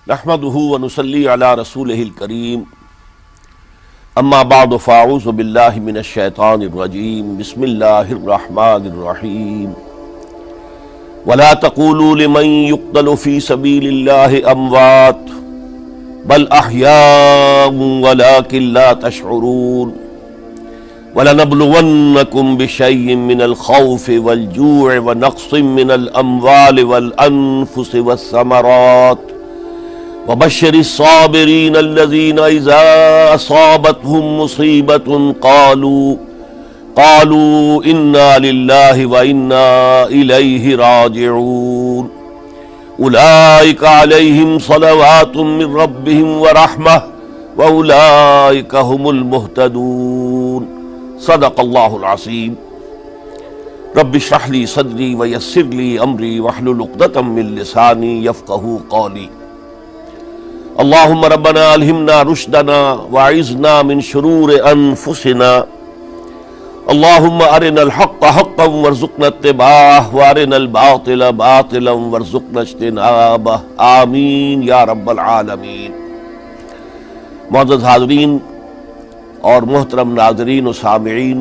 نحمده ونصلي على رسوله الكريم اما بعد فاعوذ بالله من الشيطان الرجيم بسم الله الرحمن الرحيم ولا تقولوا لمن يقتل في سبيل الله اموات بل احياء ولكن لا تشعرون وَلَنَبْلُوَنَّكُمْ بِشَيْءٍ مِّنَ الْخَوْفِ وَالْجُوعِ وَنَقْصٍ مِّنَ الْأَمْوَالِ وَالْأَنفُسِ وَالثَّمَرَاتِ وَبَشِّرِ الصَّابِرِينَ الَّذِينَ إِذَا أَصَابَتْهُم مُّصِيبَةٌ قَالُوا إِنَّا لِلَّهِ وَإِنَّا إِلَيْهِ رَاجِعُونَ أُولَٰئِكَ عَلَيْهِمْ صَلَوَاتٌ مِّن رَّبِّهِمْ وَرَحْمَةٌ وَأُولَٰئِكَ هُمُ الْمُهْتَدُونَ صدق اللہ العظیم۔ رب اشرح لی صدری ویسر لی امری واحلل عقدۃ من لسانی یفقہوا قولی۔ اللہم ربنا الہمنا رشدنا واعذنا من شرور انفسنا، اللہم ارنا الحق حقا وارزقنا اتباعہ وارنا الباطل باطلا وارزقنا اجتنابہ، آمین یا رب العالمین۔ معزز حاضرین اور محترم ناظرین و سامعین،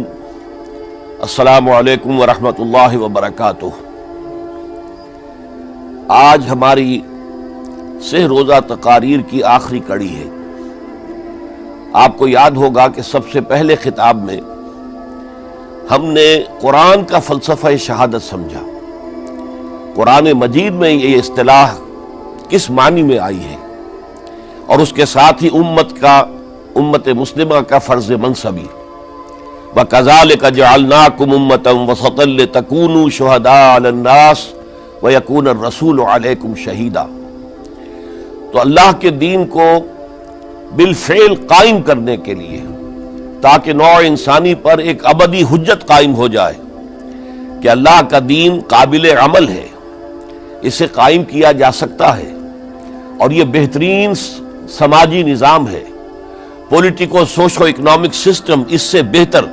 السلام علیکم ورحمۃ اللہ وبرکاتہ۔ آج ہماری سہ روزہ تقاریر کی آخری کڑی ہے۔ آپ کو یاد ہوگا کہ سب سے پہلے خطاب میں ہم نے قرآن کا فلسفہ شہادت سمجھا، قرآن مجید میں یہ اصطلاح کس معنی میں آئی ہے، اور اس کے ساتھ ہی امت مسلمہ کا فرض منصبی، وَكَذَلِكَ جَعَلْنَاكُمْ أُمَّةً وَسَطًا لِتَكُونُوا شُهَدَاءَ عَلَى النَّاسِ وَيَكُونَ الرَّسُولُ عَلَيْكُمْ شَهِيدًا۔ تو اللہ کے دین کو بالفعل قائم کرنے کے لیے، تاکہ نوع انسانی پر ایک ابدی حجت قائم ہو جائے کہ اللہ کا دین قابل عمل ہے، اسے قائم کیا جا سکتا ہے، اور یہ بہترین سماجی نظام ہے، پولیٹیکو سوشو اکنامک سسٹم اس سے بہتر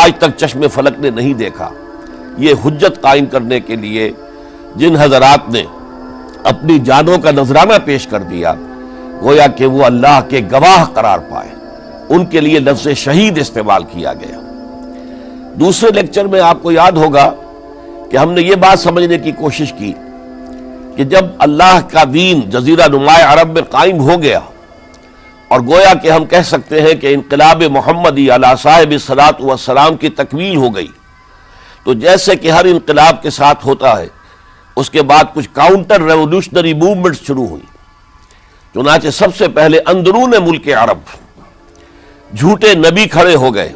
آج تک چشم فلک نے نہیں دیکھا۔ یہ حجت قائم کرنے کے لیے جن حضرات نے اپنی جانوں کا نذرانہ پیش کر دیا، گویا کہ وہ اللہ کے گواہ قرار پائے، ان کے لیے لفظ شہید استعمال کیا گیا۔ دوسرے لیکچر میں آپ کو یاد ہوگا کہ ہم نے یہ بات سمجھنے کی کوشش کی کہ جب اللہ کا دین جزیرہ نماء عرب میں قائم ہو گیا، اور گویا کہ ہم کہہ سکتے ہیں کہ انقلاب محمدی علی صاحب الصلاۃ والسلام کی تکمیل ہو گئی، تو جیسے کہ ہر انقلاب کے ساتھ ہوتا ہے، اس کے بعد کچھ کاؤنٹر ریولوشنری موومنٹ شروع ہوئی۔ چنانچہ سب سے پہلے اندرون ملک عرب جھوٹے نبی کھڑے ہو گئے،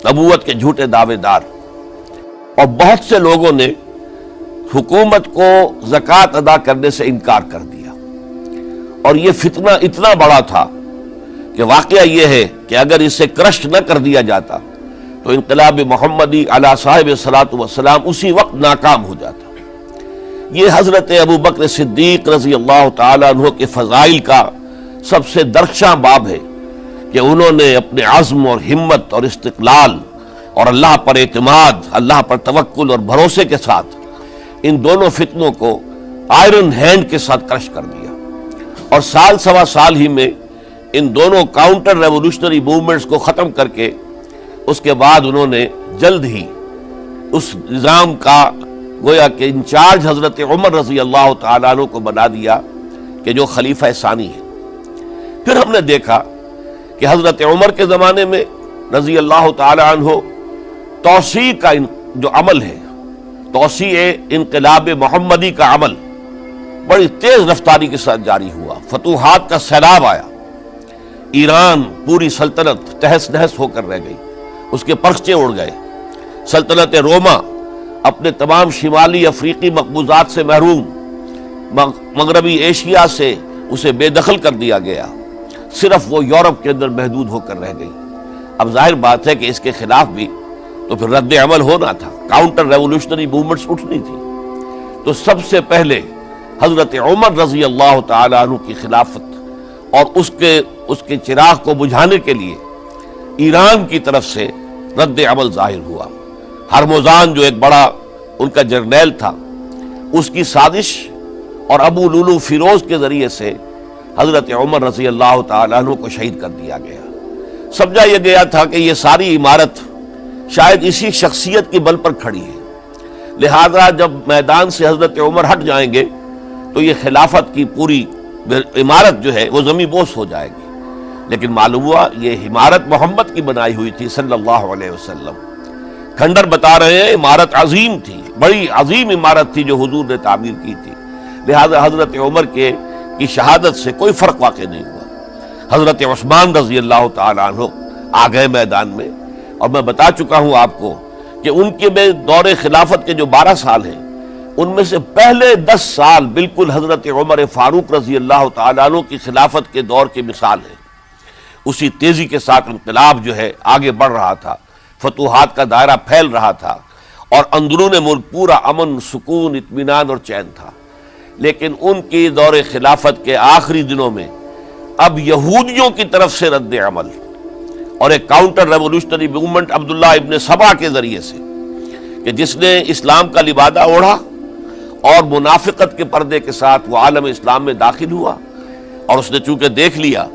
نبوت کے جھوٹے دعوے دار، اور بہت سے لوگوں نے حکومت کو زکوٰۃ ادا کرنے سے انکار کر دیا، اور یہ فتنہ اتنا بڑا تھا کہ واقعہ یہ ہے کہ اگر اسے کرش نہ کر دیا جاتا تو انقلاب محمدی علی صاحب الصلاۃ والسلام اسی وقت ناکام ہو جاتا۔ یہ حضرت ابو بکر صدیق رضی اللہ تعالیٰ عنہ کے فضائل کا سب سے درخشاں باب ہے کہ انہوں نے اپنے عزم اور ہمت اور استقلال اور اللہ پر اعتماد، اللہ پر توکل اور بھروسے کے ساتھ ان دونوں فتنوں کو آئرن ہینڈ کے ساتھ کرش کر دیا، اور سال سوا سال ہی میں ان دونوں کاؤنٹر ریولوشنری موومنٹس کو ختم کر کے اس کے بعد انہوں نے جلد ہی اس نظام کا گویا کہ انچارج حضرت عمر رضی اللہ تعالیٰ عنہ کو بنا دیا کہ جو خلیفہ ثانی ہے۔ پھر ہم نے دیکھا کہ حضرت عمر کے زمانے میں رضی اللہ تعالیٰ عنہ توسیع کا جو عمل ہے، توسیع انقلاب محمدی کا عمل بڑی تیز رفتاری کے ساتھ جاری ہوا، فتوحات کا سیلاب آیا، ایران پوری سلطنت تہس نہس ہو کر رہ گئی، اس کے پرچے اڑ گئے، سلطنت روما اپنے تمام شمالی افریقی مقبوضات سے محروم، مغربی ایشیا سے اسے بے دخل کر دیا گیا، صرف وہ یورپ کے اندر محدود ہو کر رہ گئی۔ اب ظاہر بات ہے کہ اس کے خلاف بھی تو پھر رد عمل ہونا تھا، کاؤنٹر ریولوشنری موومنٹس اٹھنی تھی۔ تو سب سے پہلے حضرت عمر رضی اللہ تعالیٰ عنہ کی خلافت اور اس کے چراغ کو بجھانے کے لیے ایران کی طرف سے رد عمل ظاہر ہوا۔ ہرموزان جو ایک بڑا ان کا جرنیل تھا، اس کی سازش اور ابو لولو فیروز کے ذریعے سے حضرت عمر رضی اللہ تعالیٰ عنہ کو شہید کر دیا گیا۔ سمجھا یہ گیا تھا کہ یہ ساری عمارت شاید اسی شخصیت کی بل پر کھڑی ہے، لہذا جب میدان سے حضرت عمر ہٹ جائیں گے تو یہ خلافت کی پوری عمارت جو ہے وہ زمین بوس ہو جائے گی۔ لیکن معلوم ہوا یہ عمارت محمد کی بنائی ہوئی تھی صلی اللہ علیہ وسلم۔ کھنڈر بتا رہے ہیں عمارت عظیم تھی، بڑی عظیم عمارت تھی جو حضور نے تعمیر کی تھی، لہذا حضرت عمر کی شہادت سے کوئی فرق واقع نہیں ہوا۔ حضرت عثمان رضی اللہ تعالیٰ عنہ آ گئے میدان میں، اور میں بتا چکا ہوں آپ کو کہ ان کے دور خلافت کے جو 12 سال ہیں ان میں سے پہلے 10 سال بالکل حضرت عمر فاروق رضی اللہ تعالیٰ عنہ کی خلافت کے دور کی مثال ہے۔ اسی تیزی کے ساتھ انقلاب جو ہے آگے بڑھ رہا تھا، فتوحات کا دائرہ پھیل رہا تھا، اور اندرون ملک پورا امن، سکون، اطمینان اور چین تھا۔ لیکن ان کی دور خلافت کے آخری دنوں میں اب یہودیوں کی طرف سے رد عمل اور ایک کاؤنٹر ریولوشنری موومنٹ عبداللہ ابن سبا کے ذریعے سے، کہ جس نے اسلام کا لبادہ اوڑھا اور منافقت کے پردے کے ساتھ وہ عالم اسلام میں داخل ہوا، اور اس نے چونکہ دیکھ لیا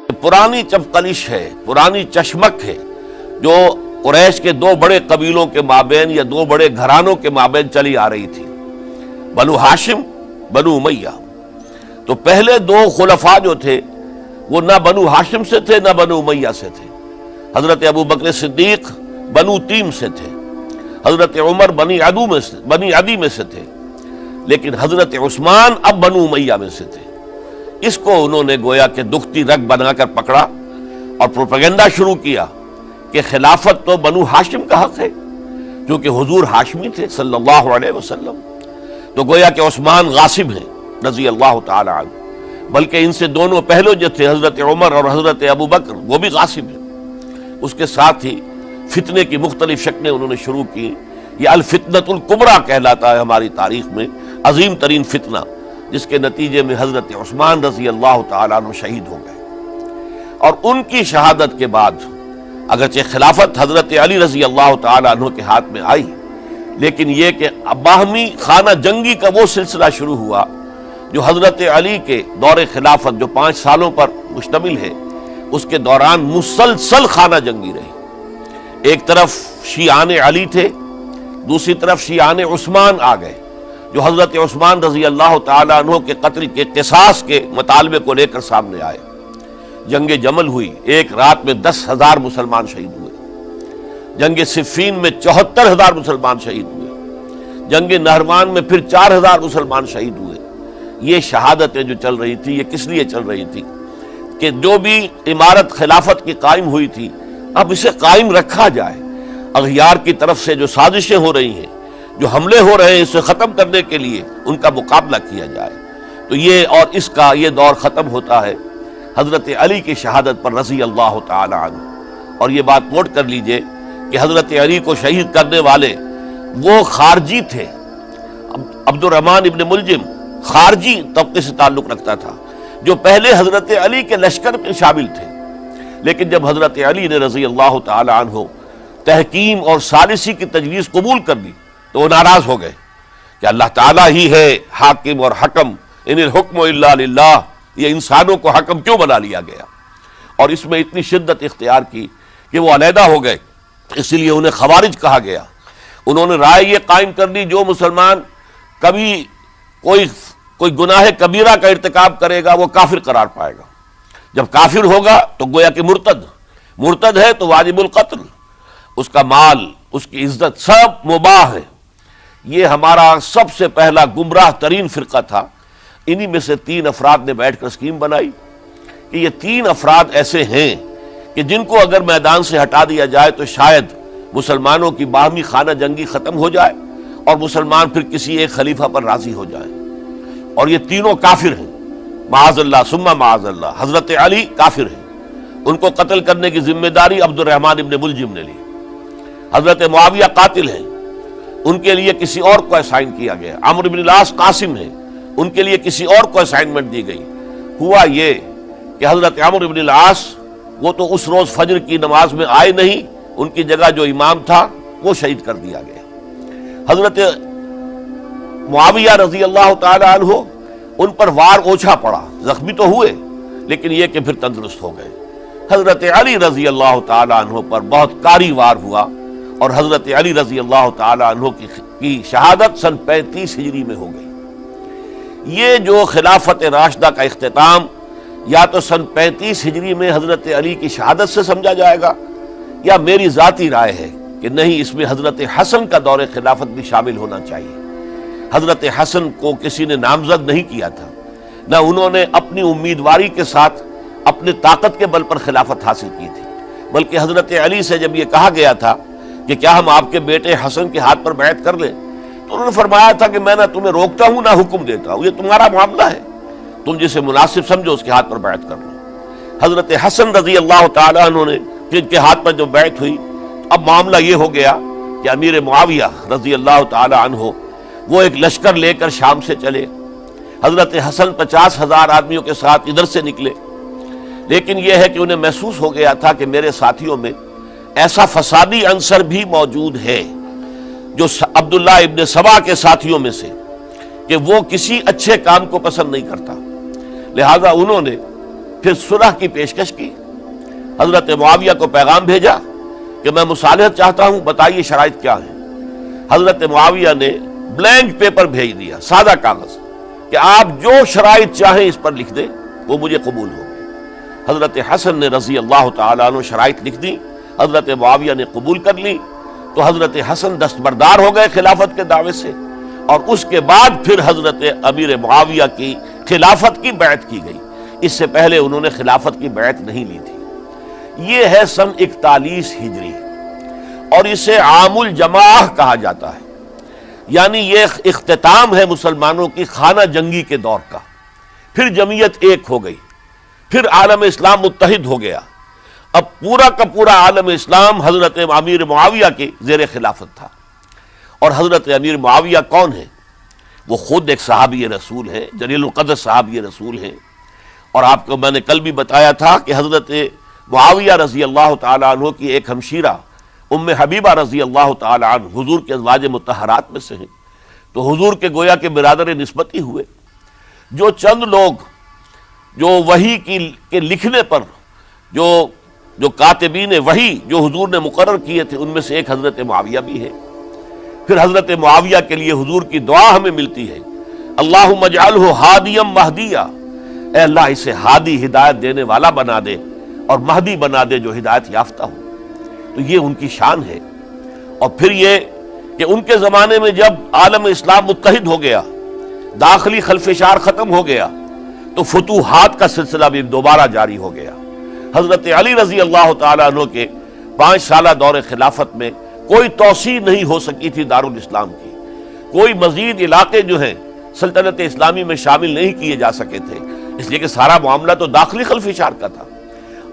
کہ پرانی چپقلش ہے، پرانی چشمک ہے جو قریش کے 2 بڑے قبیلوں کے مابین یا 2 بڑے گھرانوں کے مابین چلی آ رہی تھی، بنو ہاشم، بنو امیہ۔ تو پہلے 2 خلفاء جو تھے وہ نہ بنو ہاشم سے تھے نہ بنو امیہ سے تھے۔ حضرت ابو بکر صدیق بنو تیم سے تھے، حضرت عمر بنی عدی میں سے تھے، لیکن حضرت عثمان اب بنو امیہ میں سے تھے۔ اس کو انہوں نے گویا کہ دکھتی رگ بنا کر پکڑا اور پروپیگنڈا شروع کیا کہ خلافت تو بنو ہاشم کا حق ہے، کیونکہ حضور ہاشمی تھے صلی اللہ علیہ وسلم۔ تو گویا کہ عثمان غاصب ہیں رضی اللہ تعالی عنہ، بلکہ ان سے دونوں پہلو جو تھے حضرت عمر اور حضرت ابو بکر وہ بھی غاصب ہیں۔ اس کے ساتھ ہی فتنے کی مختلف شکلیں انہوں نے شروع کی۔ یہ الفتنۃ الکبریٰ کہلاتا ہے ہماری تاریخ میں، عظیم ترین فتنہ، جس کے نتیجے میں حضرت عثمان رضی اللہ تعالیٰ عنہ شہید ہو گئے۔ اور ان کی شہادت کے بعد اگرچہ خلافت حضرت علی رضی اللہ تعالیٰ عنہ کے ہاتھ میں آئی، لیکن یہ کہ باہمی خانہ جنگی کا وہ سلسلہ شروع ہوا جو حضرت علی کے دور خلافت جو 5 سالوں پر مشتمل ہے، اس کے دوران مسلسل خانہ جنگی رہی۔ ایک طرف شیعان علی تھے، دوسری طرف شیعان عثمان آ گئے، جو حضرت عثمان رضی اللہ تعالیٰ عنہ کے قتل کے قصاص کے مطالبے کو لے کر سامنے آئے۔ جنگ جمل ہوئی، ایک رات میں 10,000 مسلمان شہید ہوئے۔ جنگ صفین میں 74,000 مسلمان شہید ہوئے۔ جنگ نہروان میں پھر 4,000 مسلمان شہید ہوئے۔ یہ شہادتیں جو چل رہی تھی، یہ کس لیے چل رہی تھی کہ جو بھی عمارت خلافت کی قائم ہوئی تھی اب اسے قائم رکھا جائے، اغیار کی طرف سے جو سازشیں ہو رہی ہیں، جو حملے ہو رہے ہیں، اسے ختم کرنے کے لیے ان کا مقابلہ کیا جائے۔ تو یہ اور اس کا یہ دور ختم ہوتا ہے حضرت علی کی شہادت پر رضی اللہ تعالی عنہ۔ اور یہ بات نوٹ کر لیجئے کہ حضرت علی کو شہید کرنے والے وہ خارجی تھے۔ عبد الرحمن ابن ملجم خارجی طبقے سے تعلق رکھتا تھا، جو پہلے حضرت علی کے لشکر میں شامل تھے، لیکن جب حضرت علی نے رضی اللہ تعالی عنہ تحکیم اور ثالثی کی تجویز قبول کر دی تو وہ ناراض ہو گئے کہ اللہ تعالیٰ ہی ہے حاکم اور حکم، ان الحکم الا للہ، یہ انسانوں کو حکم کیوں بنا لیا گیا؟ اور اس میں اتنی شدت اختیار کی کہ وہ علیحدہ ہو گئے، اس لیے انہیں خوارج کہا گیا۔ انہوں نے رائے یہ قائم کر دی جو مسلمان کبھی کوئی گناہ کبیرہ کا ارتکاب کرے گا وہ کافر قرار پائے گا، جب کافر ہوگا تو گویا کہ مرتد ہے تو واجب القتل، اس کا مال، اس کی عزت سب مباح ہے۔ یہ ہمارا سب سے پہلا گمراہ ترین فرقہ تھا۔ انہی میں سے 3 افراد نے بیٹھ کر اسکیم بنائی کہ یہ 3 افراد ایسے ہیں کہ جن کو اگر میدان سے ہٹا دیا جائے تو شاید مسلمانوں کی باہمی خانہ جنگی ختم ہو جائے اور مسلمان پھر کسی ایک خلیفہ پر راضی ہو جائیں، اور یہ تینوں کافر ہیں، معاذ اللہ ثم معاذ اللہ۔ حضرت علی کافر ہیں، ان کو قتل کرنے کی ذمہ داری عبد الرحمن ابن ملجم نے لی۔ حضرت معاویہ قاتل ہیں، ان کے لیے کسی اور کو اسائن کیا گیا۔ عمرو بن العاص قاسم ہیں، ان کے لیے کسی اور کو اسائنمنٹ دی گئی۔ ہوا یہ کہ حضرت عمرو بن العاص وہ تو اس روز فجر کی نماز میں آئے نہیں، ان کی جگہ جو امام تھا وہ شہید کر دیا گیا۔ حضرت معاویہ رضی اللہ تعالی عنہ ان پر وار اوچھا پڑا، زخمی تو ہوئے لیکن یہ کہ پھر تندرست ہو گئے۔ حضرت علی رضی اللہ تعالی عنہ پر بہت کاری وار ہوا، اور حضرت علی رضی اللہ تعالی عنہ کی شہادت سن 35 ہجری میں ہو گئی۔ یہ جو خلافت راشدہ کا اختتام یا تو سن 35 ہجری میں حضرت علی کی شہادت سے سمجھا جائے گا، یا میری ذاتی رائے ہے کہ نہیں، اس میں حضرت حسن کا دور خلافت بھی شامل ہونا چاہیے۔ حضرت حسن کو کسی نے نامزد نہیں کیا تھا، نہ انہوں نے اپنی امیدواری کے ساتھ اپنے طاقت کے بل پر خلافت حاصل کی تھی، بلکہ حضرت علی سے جب یہ کہا گیا تھا کہ کیا ہم آپ کے بیٹے حسن کے ہاتھ پر بیعت کر لیں، تو انہوں نے فرمایا تھا کہ میں نہ تمہیں روکتا ہوں نہ حکم دیتا ہوں، یہ تمہارا معاملہ ہے، تم جسے مناسب سمجھو اس کے ہاتھ پر بیعت کر لو۔ حضرت حسن رضی اللہ تعالیٰ عنہ نے جن کے ہاتھ پر جو بیعت ہوئی، اب معاملہ یہ ہو گیا کہ امیر معاویہ رضی اللہ تعالی عنہ وہ ایک لشکر لے کر شام سے چلے۔ حضرت حسن 50,000 آدمیوں کے ساتھ ادھر سے نکلے، لیکن یہ ہے کہ انہیں محسوس ہو گیا تھا کہ میرے ساتھیوں میں ایسا فسادی عنصر بھی موجود ہے جو عبداللہ ابن سبا کے ساتھیوں میں سے، کہ وہ کسی اچھے کام کو پسند نہیں کرتا، لہذا انہوں نے پھر صلح کی پیشکش کی۔ حضرت معاویہ کو پیغام بھیجا کہ میں مصالحت چاہتا ہوں، بتائیے شرائط کیا ہیں۔ حضرت معاویہ نے بلینک پیپر بھیج دیا، سادہ کاغذ، کہ آپ جو شرائط چاہیں اس پر لکھ دیں، وہ مجھے قبول ہو گئے۔ حضرت حسن نے رضی اللہ تعالیٰ عنہ شرائط لکھ دی، حضرت معاویہ نے قبول کر لی، تو حضرت حسن دستبردار ہو گئے خلافت کے دعوے سے، اور اس کے بعد پھر حضرت امیر معاویہ کی خلافت کی بیعت کی گئی۔ اس سے پہلے انہوں نے خلافت کی بیعت نہیں لی تھی۔ یہ ہے سن 41 ہجری، اور اسے عام الجماع کہا جاتا ہے، یعنی یہ اختتام ہے مسلمانوں کی خانہ جنگی کے دور کا۔ پھر جمعیت ایک ہو گئی، پھر عالم اسلام متحد ہو گیا۔ اب پورا کا پورا عالم اسلام حضرت امیر معاویہ کے زیر خلافت تھا۔ اور حضرت امیر معاویہ کون ہے؟ وہ خود ایک صحابی رسول ہے، جلیل القدر صحابی رسول ہیں، اور آپ کو میں نے کل بھی بتایا تھا کہ حضرت معاویہ رضی اللہ تعالی عنہ کی ایک ہمشیرہ ام حبیبہ رضی اللہ تعالی عنہ حضور کے ازواج مطہرات میں سے ہیں، تو حضور کے گویا کے برادر نسبتی ہوئے۔ جو چند لوگ جو وحی کے لکھنے پر جو کاتبین وحی جو حضور نے مقرر کیے تھے، ان میں سے ایک حضرت معاویہ بھی ہے۔ پھر حضرت معاویہ کے لیے حضور کی دعا ہمیں ملتی ہے، اللہم اجعلہ ہادیا مہدیا، اے اللہ اسے ہادی ہدایت دینے والا بنا دے اور مہدی بنا دے جو ہدایت یافتہ ہو۔ تو یہ ان کی شان ہے۔ اور پھر یہ کہ ان کے زمانے میں جب عالم اسلام متحد ہو گیا، داخلی خلفشار ختم ہو گیا، تو فتوحات کا سلسلہ بھی دوبارہ جاری ہو گیا۔ حضرت علی رضی اللہ تعالیٰ عنہ کے 5 سالہ دور خلافت میں کوئی توسیع نہیں ہو سکی تھی دارالاسلام کی، کوئی مزید علاقے جو ہیں سلطنت اسلامی میں شامل نہیں کیے جا سکے تھے، اس لیے کہ سارا معاملہ تو داخلی خلفشار کا تھا۔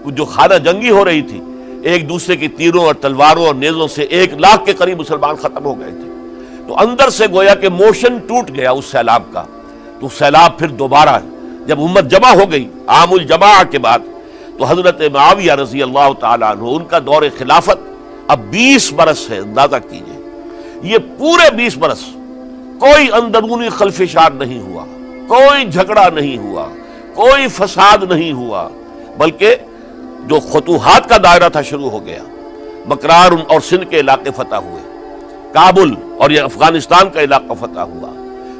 جو خانہ جنگی ہو رہی تھی، ایک دوسرے کی تیروں اور تلواروں اور نیزوں سے 1 لاکھ کے قریب مسلمان ختم ہو گئے تھے، تو اندر سے گویا کہ موشن ٹوٹ گیا اس سیلاب کا۔ تو سیلاب پھر دوبارہ جب امت جمع ہو گئی عام الجماع کے بعد، تو حضرت معاویہ رضی اللہ تعالیٰ عنہ ان کا دور خلافت اب 20 برس ہے۔ اندازہ کیجئے، یہ پورے 20 برس کوئی اندرونی خلفشار نہیں ہوا، کوئی جھگڑا نہیں ہوا، کوئی فساد نہیں ہوا، بلکہ جو فتوحات کا دائرہ تھا شروع ہو گیا۔ بکرار اور سندھ کے علاقے فتح ہوئے، کابل اور یہ افغانستان کا علاقہ فتح ہوا،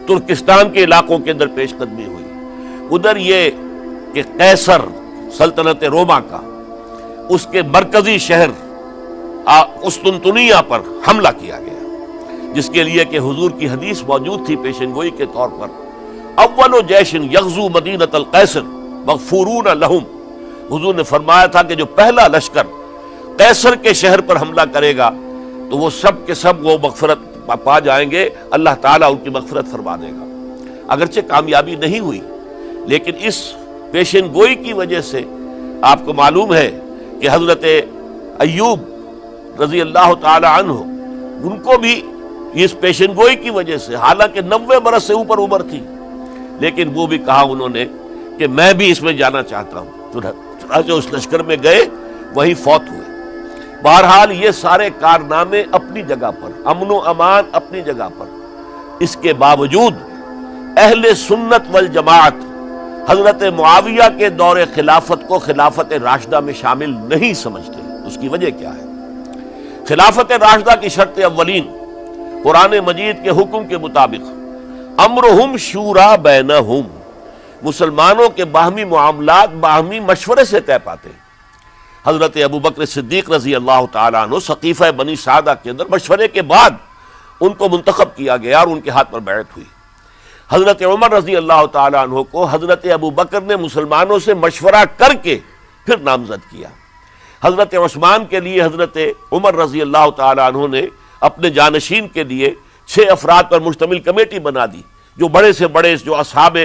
ترکستان کے علاقوں کے اندر پیش قدمی ہوئی، ادھر یہ کہ قیصر سلطنت روما کا اس کے مرکزی شہر قسطنطنیہ پر حملہ کیا گیا، جس کے لیے کہ حضور کی حدیث موجود تھی پیشن گوئی کے طور پر، اول جیش یغزو مدینۃ القیصر مغفورون لہم۔ حضور نے فرمایا تھا کہ جو پہلا لشکر قیصر کے شہر پر حملہ کرے گا تو وہ سب کے سب وہ مغفرت پا جائیں گے، اللہ تعالیٰ ان کی مغفرت فرما دے گا۔ اگرچہ کامیابی نہیں ہوئی، لیکن اس پیشن گوئی کی وجہ سے آپ کو معلوم ہے کہ حضرت ایوب رضی اللہ تعالی عنہ ان کو بھی اس پیشن گوئی کی وجہ سے، حالانکہ 90 برس سے اوپر عمر تھی، لیکن وہ بھی کہا انہوں نے کہ میں بھی اس میں جانا چاہتا ہوں، چنانچہ اس لشکر میں گئے، وہیں فوت ہوئے۔ بہرحال یہ سارے کارنامے اپنی جگہ پر، امن و امان اپنی جگہ پر، اس کے باوجود اہل سنت والجماعت حضرت معاویہ کے دور خلافت کو خلافت راشدہ میں شامل نہیں سمجھتے۔ اس کی وجہ کیا ہے؟ خلافت راشدہ کی شرط اولین قرآن مجید کے حکم کے مطابق امرہم شورا بینہم، مسلمانوں کے باہمی معاملات باہمی مشورے سے طے پاتے ہیں۔ حضرت ابوبکر صدیق رضی اللہ تعالیٰ عنہ سقیفہ بنی سعدہ کے اندر مشورے کے بعد ان کو منتخب کیا گیا اور ان کے ہاتھ پر بیعت ہوئی۔ حضرت عمر رضی اللہ تعالیٰ عنہ کو حضرت ابوبکر نے مسلمانوں سے مشورہ کر کے پھر نامزد کیا۔ حضرت عثمان کے لیے حضرت عمر رضی اللہ تعالیٰ عنہ نے اپنے جانشین کے لیے 6 افراد پر مشتمل کمیٹی بنا دی، جو بڑے سے بڑے جو اصحاب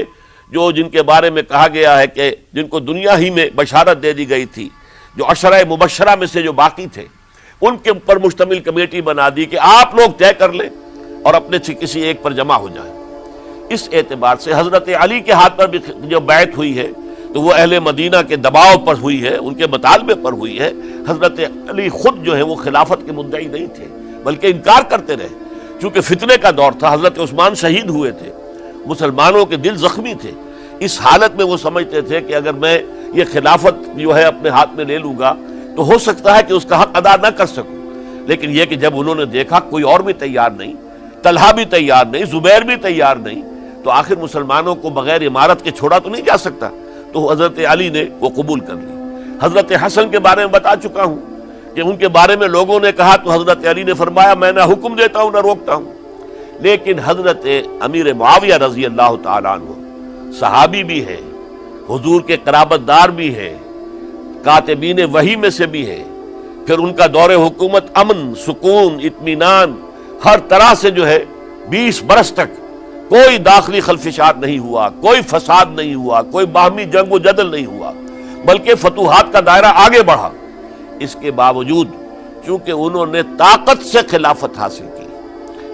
جو جن کے بارے میں کہا گیا ہے کہ جن کو دنیا ہی میں بشارت دے دی گئی تھی، جو عشرہ مبشرہ میں سے جو باقی تھے، ان کے اوپر مشتمل کمیٹی بنا دی کہ آپ لوگ طے کر لیں اور اپنے سے کسی ایک پر جمع ہو جائیں۔ اس اعتبار سے حضرت علی کے ہاتھ پر بھی جو بیعت ہوئی ہے تو وہ اہل مدینہ کے دباؤ پر ہوئی ہے، ان کے مطالبے پر ہوئی ہے۔ حضرت علی خود جو ہے وہ خلافت کے مدعی نہیں تھے بلکہ انکار کرتے رہے، چونکہ فتنے کا دور تھا۔ حضرت عثمان شہید ہوئے تھے، مسلمانوں کے دل زخمی تھے۔ اس حالت میں وہ سمجھتے تھے کہ اگر میں یہ خلافت جو ہے اپنے ہاتھ میں لے لوں گا تو ہو سکتا ہے کہ اس کا حق ادا نہ کر سکوں، لیکن یہ کہ جب انہوں نے دیکھا کوئی اور بھی تیار نہیں، طلحہ بھی تیار نہیں، زبیر بھی تیار نہیں، تو آخر مسلمانوں کو بغیر امارت کے چھوڑا تو نہیں جا سکتا، تو حضرت علی نے وہ قبول کر لی۔ حضرت حسن کے بارے میں بتا چکا ہوں کہ ان کے بارے میں لوگوں نے کہا تو حضرت علی نے فرمایا میں نہ حکم دیتا ہوں نہ روکتا ہوں۔ لیکن حضرت امیر معاویہ رضی اللہ تعالیٰ عنہ صحابی بھی ہے، حضور کے قرابت دار بھی ہے، کاتبین وحی میں سے بھی ہے، پھر ان کا دور حکومت امن، سکون، اطمینان ہر طرح سے جو ہے 20 برس تک کوئی داخلی خلفشات نہیں ہوا، کوئی فساد نہیں ہوا، کوئی باہمی جنگ و جدل نہیں ہوا، بلکہ فتوحات کا دائرہ آگے بڑھا۔ اس کے باوجود چونکہ انہوں نے طاقت سے خلافت حاصل کی،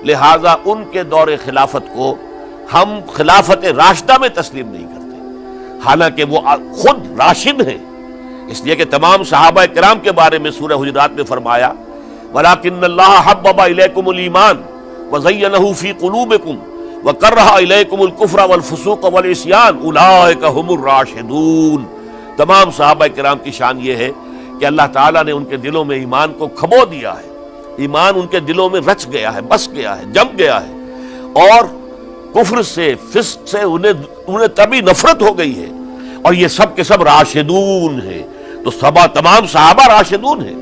لہذا ان کے دور خلافت کو ہم خلافت راشدہ میں تسلیم نہیں کرتے، حالانکہ وہ خود راشد ہیں۔ اس لیے کہ تمام صحابہ کرام کے بارے میں سورہ حجرات میں فرمایا وَلَٰكِنَّ اللَّهَ حَبَّبَ إِلَيْكُمُ الْإِيمَانَ وَزَيَّنَهُ فِي قُلُوبِكُمْ وَكَرَّهَ إِلَيْكُمُ الْكُفْرَ وَالْفُسُوقَ وَالْعِصْيَانَ أُولَٰئِكَ هُمُ الرَّاشِدُونَ۔ تمام صحابہ کرام کی شان یہ ہے کہ اللہ تعالیٰ نے ان کے دلوں میں ایمان کو کھبو دیا ہے، ایمان ان کے دلوں میں رچ گیا ہے، بس گیا ہے، جم گیا ہے، اور کفر سے، فسق سے انہیں تبھی نفرت ہو گئی ہے، اور یہ سب کے سب راشدون ہیں۔ تو تمام صحابہ راشدون ہیں۔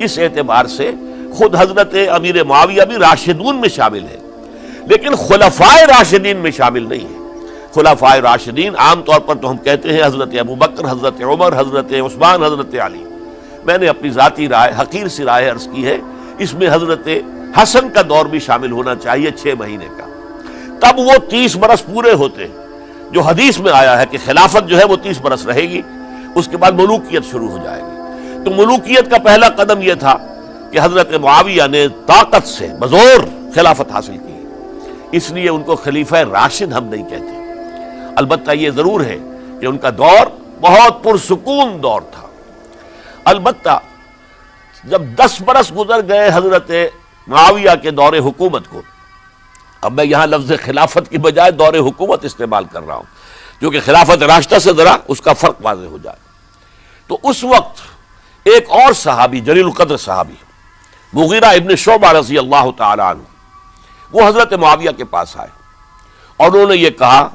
اس اعتبار سے خود حضرت امیر معاویہ بھی راشدون میں شامل ہے، لیکن خلفائے راشدین میں شامل نہیں ہے۔ خلفائے راشدین عام طور پر تو ہم کہتے ہیں حضرت ابوبکر، حضرت عمر، حضرت عثمان، حضرت علی۔ میں نے اپنی ذاتی رائے، حقیر سی رائے عرض کی ہے، اس میں حضرت حسن کا دور بھی شامل ہونا چاہیے 6 مہینے کا، تب وہ 30 برس پورے ہوتے ہیں، جو حدیث میں آیا ہے کہ خلافت جو ہے وہ 30 برس رہے گی، اس کے بعد ملوکیت شروع ہو جائے گی۔ تو ملوکیت کا پہلا قدم یہ تھا کہ حضرت معاویہ نے طاقت سے بزور خلافت حاصل کی، اس لیے ان کو خلیفہ راشد ہم نہیں کہتے۔ البتہ یہ ضرور ہے کہ ان کا دور بہت پرسکون دور تھا۔ البتہ جب 10 برس گزر گئے حضرت معاویہ کے دور حکومت کو، اب میں یہاں لفظ خلافت کی بجائے دور حکومت استعمال کر رہا ہوں کیونکہ خلافت راشدہ سے ذرا اس کا فرق واضح ہو جائے، تو اس وقت ایک اور صحابی، جلیل القدر صحابی مغیرہ ابن شعبہ رضی اللہ تعالی عنہ، وہ حضرت معاویہ کے پاس آئے اور انہوں نے یہ کہا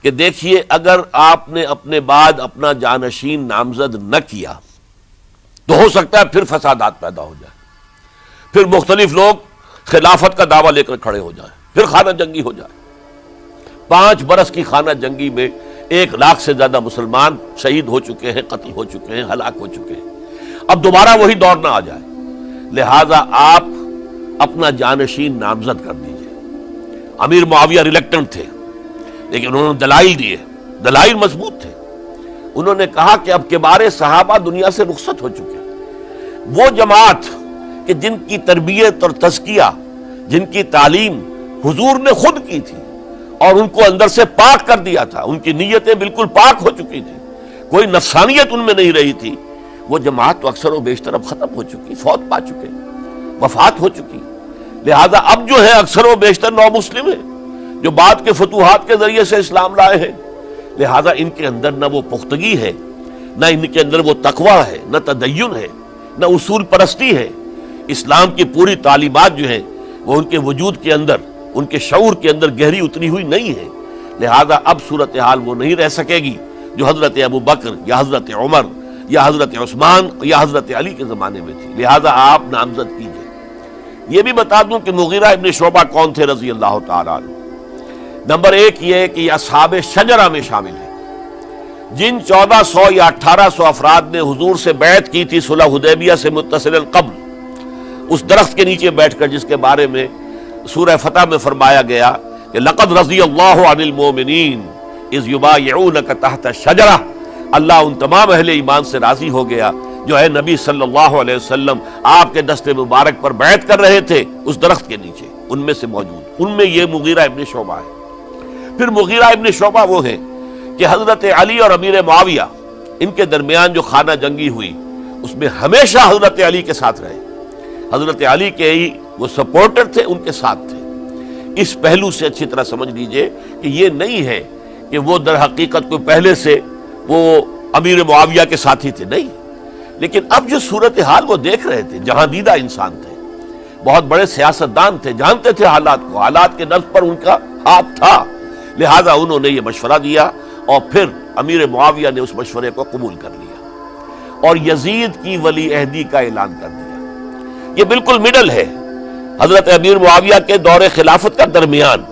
کہ دیکھیے اگر آپ نے اپنے بعد اپنا جانشین نامزد نہ کیا تو ہو سکتا ہے پھر فسادات پیدا ہو جائے، پھر مختلف لوگ خلافت کا دعویٰ لے کر کھڑے ہو جائیں، پھر خانہ جنگی ہو جائے۔ 5 برس کی خانہ جنگی میں 1 لاکھ سے زیادہ مسلمان شہید ہو چکے ہیں، قتل ہو چکے ہیں، ہلاک ہو چکے ہیں۔ اب دوبارہ وہی دور نہ آ جائے، لہذا آپ اپنا جانشین نامزد کر دیجئے۔ امیر معاویہ ریلیکٹنٹ تھے، لیکن انہوں نے دلائل دیے، دلائل مضبوط تھے۔ انہوں نے کہا کہ اب کبار صحابہ دنیا سے رخصت ہو چکے، وہ جماعت کہ جن کی تربیت اور تزکیہ، جن کی تعلیم حضور نے خود کی تھی اور ان کو اندر سے پاک کر دیا تھا، ان کی نیتیں بالکل پاک ہو چکی تھی، کوئی نفسانیت ان میں نہیں رہی تھی، وہ جماعت تو اکثر و بیشتر اب ختم ہو چکی، فوت پا چکے، وفات ہو چکی، لہذا اب جو ہے اکثر و بیشتر نو مسلم ہیں۔ جو بعد کے فتوحات کے ذریعے سے اسلام لائے ہیں، لہذا ان کے اندر نہ وہ پختگی ہے، نہ ان کے اندر وہ تقوی ہے، نہ تدین ہے، نہ اصول پرستی ہے۔ اسلام کی پوری تعلیمات جو ہیں وہ ان کے وجود کے اندر، ان کے شعور کے اندر گہری اتری ہوئی نہیں ہے، لہذا اب صورتحال وہ نہیں رہ سکے گی جو حضرت ابو بکر یا حضرت عمر یا حضرت عثمان یا حضرت علی کے زمانے میں تھی، لہذا آپ نامزد کیجئے۔ یہ بھی بتا دوں کہ مغیرہ ابن شعبہ کون تھے رضی اللہ تعالیٰ عنہ۔ نمبر ایک یہ ہے کہ یہ اصحاب شجرہ میں شامل ہیں، جن 1400 یا 1800 افراد نے حضور سے بیعت کی تھی صلح حدیبیہ سے متصل قبل، اس درخت کے نیچے بیٹھ کر، جس کے بارے میں سورہ فتح میں فرمایا گیا کہ لقد رضی اللہ عن المؤمنین اذ یبایعونک تحت الشجرہ، اللہ ان تمام اہل ایمان سے راضی ہو گیا جو ہے نبی صلی اللہ علیہ وسلم آپ کے دست مبارک پر بیعت کر رہے تھے اس درخت کے نیچے، ان میں سے موجود، ان میں یہ مغیرہ ابن شعبہ ہے۔ پھر مغیرہ ابن شعبہ وہ ہے کہ حضرت علی اور امیر معاویہ ان کے درمیان جو خانہ جنگی ہوئی اس میں ہمیشہ حضرت علی کے ساتھ رہے، حضرت علی کے ہی وہ سپورٹر تھے، ان کے ساتھ تھے۔ اس پہلو سے اچھی طرح سمجھ لیجئے کہ یہ نہیں ہے کہ وہ در حقیقت کو پہلے سے وہ امیر معاویہ کے ساتھی تھے، نہیں، لیکن اب جو صورتحال وہ دیکھ رہے تھے، جہاں دیدہ انسان تھے، بہت بڑے سیاستدان تھے، جانتے تھے حالات کو، حالات کے نبض پر ان کا ہاتھ تھا، لہذا انہوں نے یہ مشورہ دیا اور پھر امیر معاویہ نے اس مشورے کو قبول کر لیا اور یزید کی ولی عہدی کا اعلان کر دیا۔ یہ بالکل مڈل ہے حضرت امیر معاویہ کے دور خلافت کا درمیان،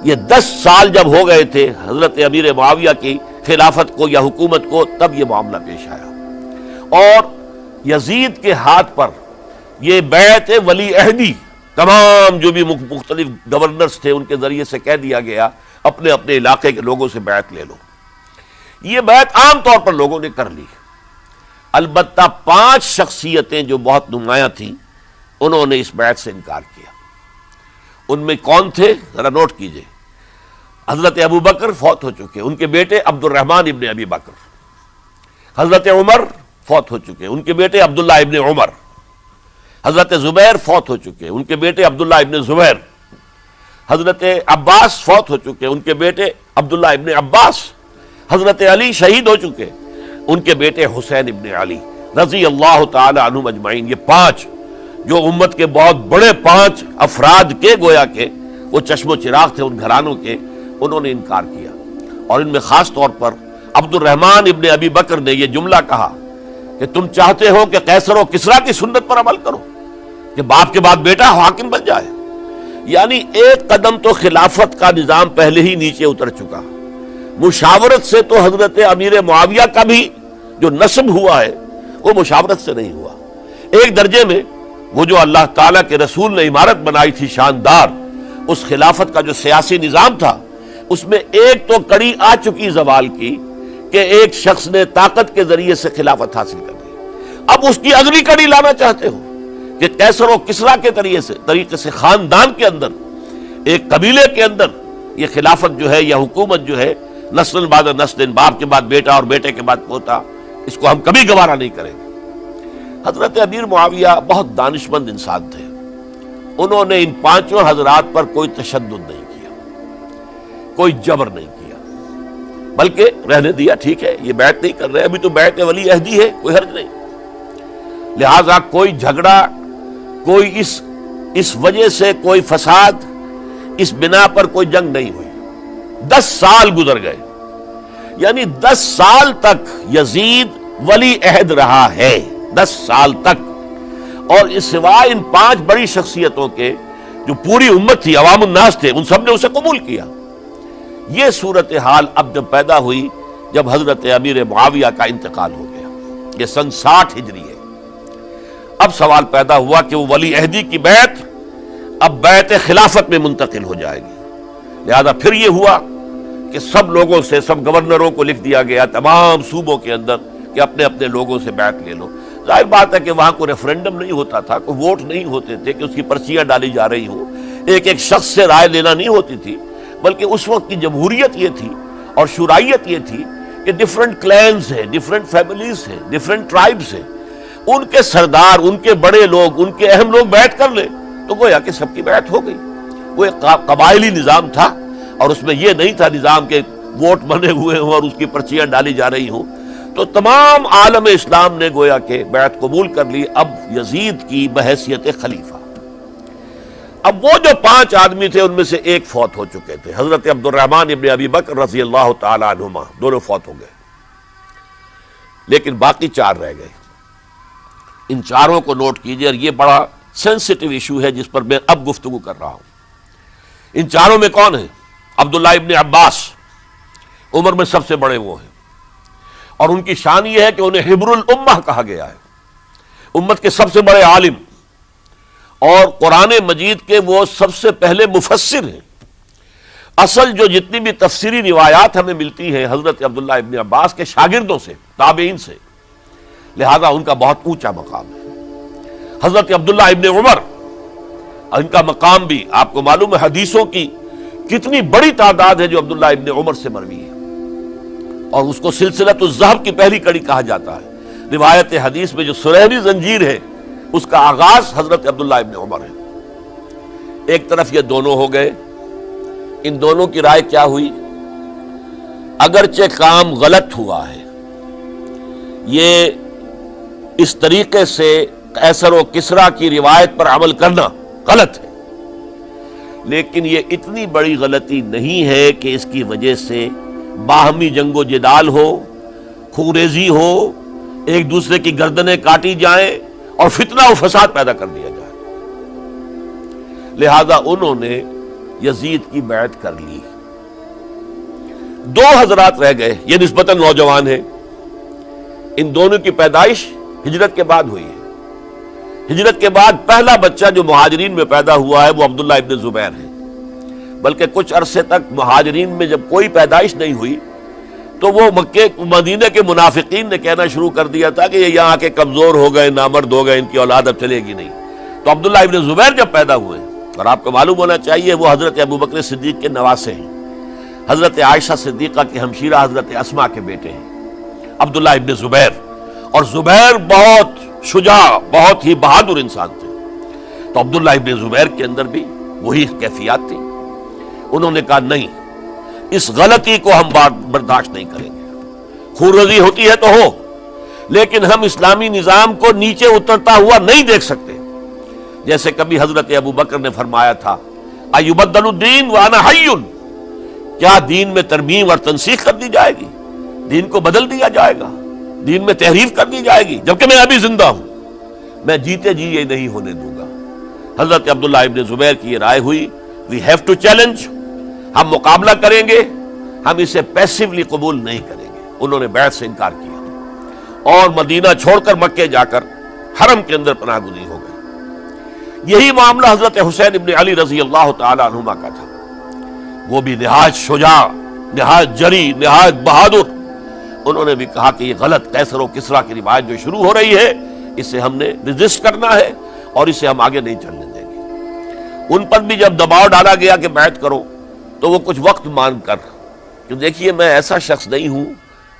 یہ 10 سال جب ہو گئے تھے حضرت امیر معاویہ کی خلافت کو یا حکومت کو، تب یہ معاملہ پیش آیا اور یزید کے ہاتھ پر یہ بیعت ولی عہدی تمام جو بھی مختلف گورنرز تھے ان کے ذریعے سے کہہ دیا گیا اپنے اپنے علاقے کے لوگوں سے بیعت لے لو۔ یہ بیعت عام طور پر لوگوں نے کر لی، البتہ 5 شخصیتیں جو بہت نمایاں تھیں انہوں نے اس بیعت سے انکار کیا۔ ان میں کون تھے ذرا نوٹ کیجئے۔ حضرت ابو بکر فوت ہو چکے، ان کے بیٹے عبد الرحمن ابن ابی بکر۔ حضرت عمر فوت ہو چکے، ان کے بیٹے عبداللہ ابن عمر۔ حضرت زبیر فوت ہو چکے، ان کے بیٹے عبداللہ ابن زبیر۔ حضرت عباس فوت ہو چکے، ان کے بیٹے عبداللہ ابن عباس۔ حضرت علی شہید ہو چکے، ان کے بیٹے حسین ابن علی رضی اللہ تعالی عنہم اجمعین۔ یہ 5 جو امت کے بہت بڑے 5 افراد کے گویا کے وہ چشم و چراغ تھے ان گھرانوں کے، انہوں نے انکار کیا، اور ان میں خاص طور پر عبد الرحمن ابن ابی بکر نے یہ جملہ کہا کہ تم چاہتے ہو کہ قیصر و کسریٰ کی سنت پر عمل کرو کہ باپ کے بعد بیٹا حاکم بن جائے، یعنی ایک قدم تو خلافت کا نظام پہلے ہی نیچے اتر چکا۔ مشاورت سے تو حضرت امیر معاویہ کا بھی جو نسب ہوا ہے وہ مشاورت سے نہیں ہوا۔ ایک درجے میں وہ جو اللہ تعالیٰ کے رسول نے عمارت بنائی تھی شاندار، اس خلافت کا جو سیاسی نظام تھا اس میں ایک تو کڑی آ چکی زوال کی کہ ایک شخص نے طاقت کے ذریعے سے خلافت حاصل کر لی، اب اس کی اگلی کڑی لانا چاہتے ہو کہ قیصر و کسریٰ کے طریقے سے خاندان کے اندر، ایک قبیلے کے اندر یہ خلافت جو ہے یا حکومت جو ہے نسل بعد نسل، باپ کے بعد بیٹا اور بیٹے کے بعد پوتا، اس کو ہم کبھی گوارا نہیں کریں گے۔ حضرت امیر معاویہ بہت دانشمند انسان تھے، انہوں نے ان 5 حضرات پر کوئی تشدد نہیں کیا، کوئی جبر نہیں کیا، بلکہ رہنے دیا، ٹھیک ہے یہ بیعت نہیں کر رہے، ابھی تو بیعت ولی عہدی ہے، کوئی حرج نہیں، لہذا کوئی جھگڑا، کوئی اس وجہ سے کوئی فساد، اس بنا پر کوئی جنگ نہیں ہوئی۔ 10 سال گزر گئے، یعنی 10 سال تک یزید ولی عہد رہا ہے، 10 سال تک، اور اس سوائے ان 5 بڑی شخصیتوں کے جو پوری امت تھی، عوام الناس تھے، ان سب نے اسے قبول کیا۔ یہ صورتحال اب جب پیدا ہوئی جب حضرت امیر معاویہ کا انتقال ہو گیا، یہ سن 60 ہجری ہے، اب سوال پیدا ہوا کہ وہ ولی عہدی کی بیعت اب بیعت خلافت میں منتقل ہو جائے گی، لہذا پھر یہ ہوا کہ سب لوگوں سے، سب گورنروں کو لکھ دیا گیا تمام صوبوں کے اندر کہ اپنے اپنے لوگوں سے بیعت لے لو۔ ظاہر بات ہے کہ وہاں کوئی ریفرنڈم نہیں ہوتا تھا، کوئی ووٹ نہیں ہوتے تھے کہ اس کی پرچیاں ڈالی جا رہی ہوں، ایک ایک شخص سے رائے لینا نہیں ہوتی تھی، بلکہ اس وقت کی جمہوریت یہ تھی اور شورائیت یہ تھی کہ ڈیفرنٹ کلینز ہیں، ڈیفرنٹ فیملیز ہیں، ڈیفرنٹ ٹرائبز ہیں، ان کے سردار، ان کے بڑے لوگ، ان کے اہم لوگ بیعت کر لیں تو گویا کہ سب کی بیعت ہو گئی۔ وہ ایک قبائلی نظام تھا اور اس میں یہ نہیں تھا نظام کے ووٹ بنے ہوئے ہوں اور اس کی پرچیاں ڈالی جا رہی ہوں، تو تمام عالم اسلام نے گویا کہ بیعت قبول کر لی اب یزید کی بحیثیت خلیفہ۔ اب وہ جو 5 آدمی تھے ان میں سے ایک فوت ہو چکے تھے، حضرت عبد الرحمن ابن ابی بکر رضی اللہ تعالی عنہما، دونوں فوت ہو گئے، لیکن باقی 4 رہ گئے۔ ان 4 کو نوٹ کیجئے، اور یہ بڑا سینسٹیو ایشو ہے جس پر میں اب گفتگو کر رہا ہوں۔ ان 4 میں کون ہیں؟ عبداللہ ابن عباس، عمر میں سب سے بڑے وہ ہیں، اور ان کی شان یہ ہے کہ انہیں حبر الامہ کہا گیا ہے، امت کے سب سے بڑے عالم، اور قرآن مجید کے وہ سب سے پہلے مفسر ہیں۔ اصل جو جتنی بھی تفسیری روایات ہمیں ملتی ہیں حضرت عبداللہ ابن عباس کے شاگردوں سے، تابعین سے، لہذا ان کا بہت اونچا مقام ہے۔ حضرت عبداللہ ابن عمر، ان کا مقام بھی آپ کو معلوم ہے، حدیثوں کی کتنی بڑی تعداد ہے جو عبداللہ ابن عمر سے مروی ہے، اور اس کو سلسلۃ الذہب کی پہلی کڑی کہا جاتا ہے۔ روایت حدیث میں جو سنہری زنجیر ہے اس کا آغاز حضرت عبداللہ ابن عمر ہے۔ ایک طرف یہ دونوں ہو گئے، ان دونوں کی رائے کیا ہوئی؟ اگرچہ کام غلط ہوا ہے، یہ اس طریقے سے قیصر و کسریٰ کی روایت پر عمل کرنا غلط ہے، لیکن یہ اتنی بڑی غلطی نہیں ہے کہ اس کی وجہ سے باہمی جنگ و جدال ہو، خوریزی ہو، ایک دوسرے کی گردنیں کاٹی جائیں اور فتنہ و فساد پیدا کر دیا جائے۔ لہذا انہوں نے یزید کی بیعت کر لی۔ 2 حضرات رہ گئے، یہ نسبتاً نوجوان ہیں، ان دونوں کی پیدائش ہجرت کے بعد ہوئی ہے۔ ہجرت کے بعد پہلا بچہ جو مہاجرین میں پیدا ہوا ہے وہ عبداللہ ابن زبیر ہے، بلکہ کچھ عرصے تک مہاجرین میں جب کوئی پیدائش نہیں ہوئی تو وہ مکے مدینہ کے منافقین نے کہنا شروع کر دیا تھا کہ یہ یہاں کے کمزور ہو گئے، نامرد ہو گئے، ان کی اولاد اب چلے گی نہیں۔ تو عبداللہ ابن زبیر جب پیدا ہوئے، اور آپ کو معلوم ہونا چاہیے وہ حضرت ابوبکر صدیق کے نواسے ہیں، حضرت عائشہ صدیقہ کی ہمشیرہ حضرت اسماء کے بیٹے ہیں عبداللہ ابن زبیر، اور زبیر بہت شجاع، بہت ہی بہادر انسان تھے۔ تو عبداللہ ابن زبیر کے اندر بھی وہی کیفیات تھی۔ انہوں نے کہا نہیں، اس غلطی کو ہم برداشت نہیں کریں گے، خونریزی ہوتی ہے تو ہو، لیکن ہم اسلامی نظام کو نیچے اترتا ہوا نہیں دیکھ سکتے۔ جیسے کبھی حضرت ابوبکر نے فرمایا تھا ایبدل الدین وانا حی، کیا دین میں ترمیم اور تنسیخ کر دی جائے گی؟ دین کو بدل دیا جائے گا، دین میں تحریف کر دی جائے گی جبکہ میں ابھی زندہ ہوں؟ میں جیتے جی یہ نہیں ہونے دوں گا۔ حضرت عبداللہ ابن زبیر کی یہ رائے ہوئی، وی ہیو ٹو چیلنج، ہم مقابلہ کریں گے، ہم اسے پیسیولی قبول نہیں کریں گے۔ انہوں نے بیعت سے انکار کیا اور مدینہ چھوڑ کر مکے جا کر حرم کے اندر پناہ گزین ہو گئے۔ یہی معاملہ حضرت حسین ابن علی رضی اللہ تعالی عنہما کا تھا، وہ بھی نہایت شجاع، نہایت جری، نہایت بہادر۔ انہوں نے بھی کہا کہ یہ غلط قیصر و کسریٰ کی روایت جو شروع ہو رہی ہے اسے ہم نے ریزسٹ کرنا ہے اور اسے ہم آگے نہیں چلنے دیں گے۔ ان پر بھی جب دباؤ ڈالا گیا کہ بیعت کرو تو وہ کچھ وقت مان کر، کہ دیکھیے میں ایسا شخص نہیں ہوں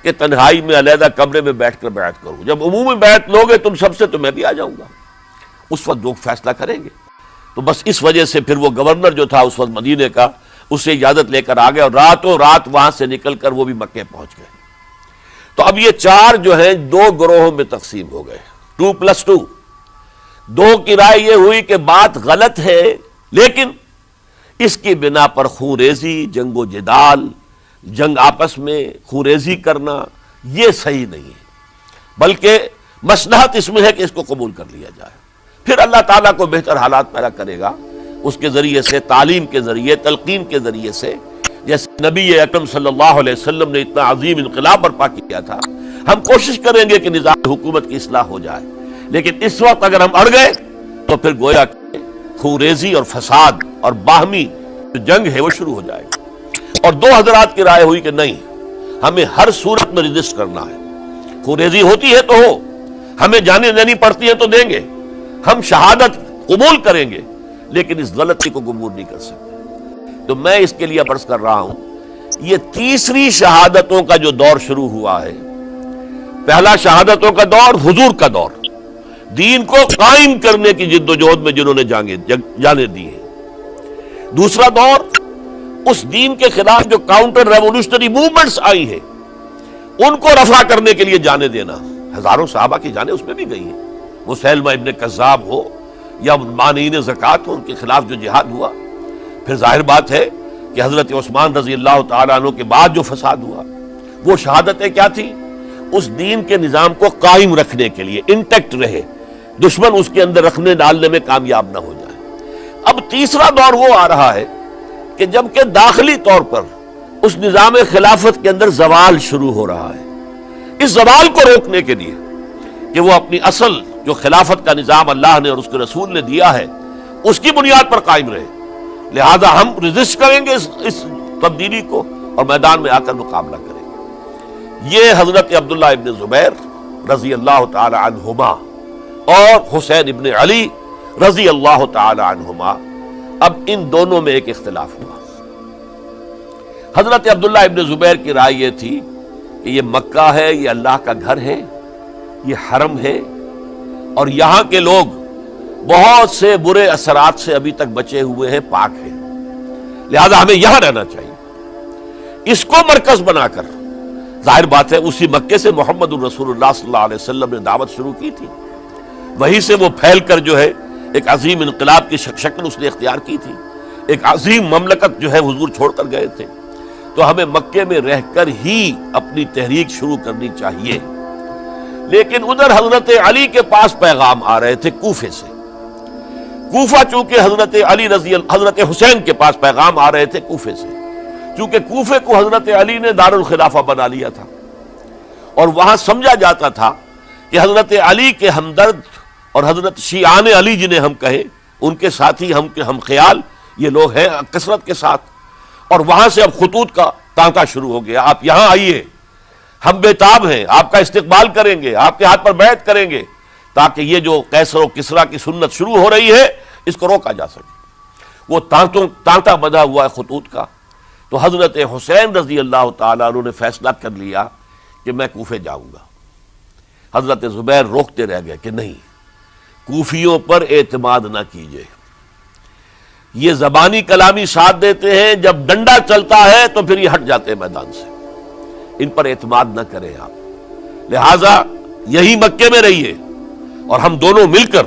کہ تنہائی میں علیحدہ کمرے میں بیٹھ کر بیعت کروں، جب عمومی بیعت لوگے تم سب سے تو میں بھی آ جاؤں گا، اس وقت لوگ فیصلہ کریں گے۔ تو بس اس وجہ سے پھر وہ گورنر جو تھا اس وقت مدینے کا، اسے اجازت لے کر آ گئے اور راتوں رات وہاں سے نکل کر وہ بھی مکے پہنچ گئے۔ تو اب یہ 4 جو ہیں 2 گروہوں میں تقسیم ہو گئے، 2+2۔ 2 کی رائے یہ ہوئی کہ بات غلط ہے، لیکن اس کی بنا پر خونریزی، جنگ و جدال، جنگ آپس میں خونریزی کرنا یہ صحیح نہیں ہے، بلکہ مصلحت اس میں ہے کہ اس کو قبول کر لیا جائے۔ پھر اللہ تعالیٰ کو بہتر حالات پیدا کرے گا اس کے ذریعے سے، تعلیم کے ذریعے، تلقین کے ذریعے سے، جیسے نبی اکرم صلی اللہ علیہ وسلم نے اتنا عظیم انقلاب برپا کیا تھا۔ ہم کوشش کریں گے کہ نظام حکومت کی اصلاح ہو جائے، لیکن اس وقت اگر ہم اڑ گئے تو پھر گویا کہ خونریزی اور فساد اور باہمی جو جنگ ہے وہ شروع ہو جائے گی۔ اور 2 حضرات کی رائے ہوئی کہ نہیں، ہمیں ہر صورت میں ریزسٹ کرنا ہے، خونریزی ہوتی ہے تو ہو، ہمیں جانے دینی پڑتی ہے تو دیں گے، ہم شہادت قبول کریں گے، لیکن اس غلطی کو قبول نہیں کر سکتے۔ تو میں اس کے لیے عرض کر رہا ہوں، یہ تیسری شہادتوں کا جو دور شروع ہوا ہے، پہلا شہادتوں کا دور حضور کا دور، دین کو قائم کرنے کی جد و جہد میں جنہوں نے جانیں دی ہیں۔ دوسرا دور اس دین کے خلاف جو کاؤنٹر ریولوشنری موومنٹس آئی ہیں ان کو رفع کرنے کے لیے جانے دینا. ہزاروں صحابہ کی جانیں اس میں بھی گئی ہیں. مسیلمہ ابن کذاب ہو یا مانعین زکوٰۃ ہو، ان کے خلاف جو جہاد ہوا. پھر ظاہر بات ہے کہ حضرت عثمان رضی اللہ تعالیٰ عنہ کے بعد جو فساد ہوا وہ شہادتیں کیا تھی؟ اس دین کے نظام کو قائم رکھنے کے لیے انٹیکٹ رہے، دشمن اس کے اندر رکھنے ڈالنے میں کامیاب نہ ہو جائے. اب تیسرا دور وہ آ رہا ہے کہ جب کہ داخلی طور پر اس نظام خلافت کے اندر زوال شروع ہو رہا ہے. اس زوال کو روکنے کے لیے کہ وہ اپنی اصل جو خلافت کا نظام اللہ نے اور اس کے رسول نے دیا ہے اس کی بنیاد پر قائم رہے، لہذا ہم ریزسٹ کریں گے اس تبدیلی کو اور میدان میں آ کر مقابلہ کریں گے. یہ حضرت عبداللہ ابن زبیر رضی اللہ تعالی عنہما اور حسین ابن علی رضی اللہ تعالی عنہما، اب ان دونوں میں ایک اختلاف ہوا. حضرت عبداللہ ابن زبیر کی رائے یہ تھی کہ یہ مکہ ہے، یہ اللہ کا گھر ہے، یہ حرم ہے، اور یہاں کے لوگ بہت سے برے اثرات سے ابھی تک بچے ہوئے ہیں، پاک ہیں، لہذا ہمیں یہاں رہنا چاہیے. اس کو مرکز بنا کر ظاہر بات ہے اسی مکے سے محمد الرسول اللہ صلی اللہ علیہ وسلم نے دعوت شروع کی تھی، وہیں سے وہ پھیل کر جو ہے ایک عظیم انقلاب کی شکل اس نے اختیار کی تھی، ایک عظیم مملکت جو ہے حضور چھوڑ کر گئے تھے. تو ہمیں مکے میں رہ کر ہی اپنی تحریک شروع کرنی چاہیے. لیکن ادھر حضرت علی کے پاس پیغام آ رہے تھے کوفے سے. کوفہ چونکہ حضرت حسین کے پاس پیغام آ رہے تھے کوفے سے، چونکہ کوفے کو حضرت علی نے دارالخلافہ بنا لیا تھا اور وہاں سمجھا جاتا تھا کہ حضرت علی کے ہمدرد اور حضرت شیعان علی جنہیں ہم کہیں ان کے ساتھی ہم خیال یہ لوگ ہیں کثرت کے ساتھ. اور وہاں سے اب خطوط کا تانکا شروع ہو گیا، آپ یہاں آئیے، ہم بےتاب ہیں، آپ کا استقبال کریں گے، آپ کے ہاتھ پر بیعت کریں گے، تاکہ یہ جو قیصر و کسریٰ کی سنت شروع ہو رہی ہے اس کو روکا جا سکے. وہ تانتا بنا ہوا ہے خطوط کا. تو حضرت حسین رضی اللہ تعالیٰ عنہ نے فیصلہ کر لیا کہ میں کوفے جاؤں گا. حضرت زبیر روکتے رہ گئے کہ نہیں، کوفیوں پر اعتماد نہ کیجیے، یہ زبانی کلامی ساتھ دیتے ہیں، جب ڈنڈا چلتا ہے تو پھر یہ ہٹ جاتے ہیں میدان سے، ان پر اعتماد نہ کریں آپ. لہذا یہی مکے میں رہیے اور ہم دونوں مل کر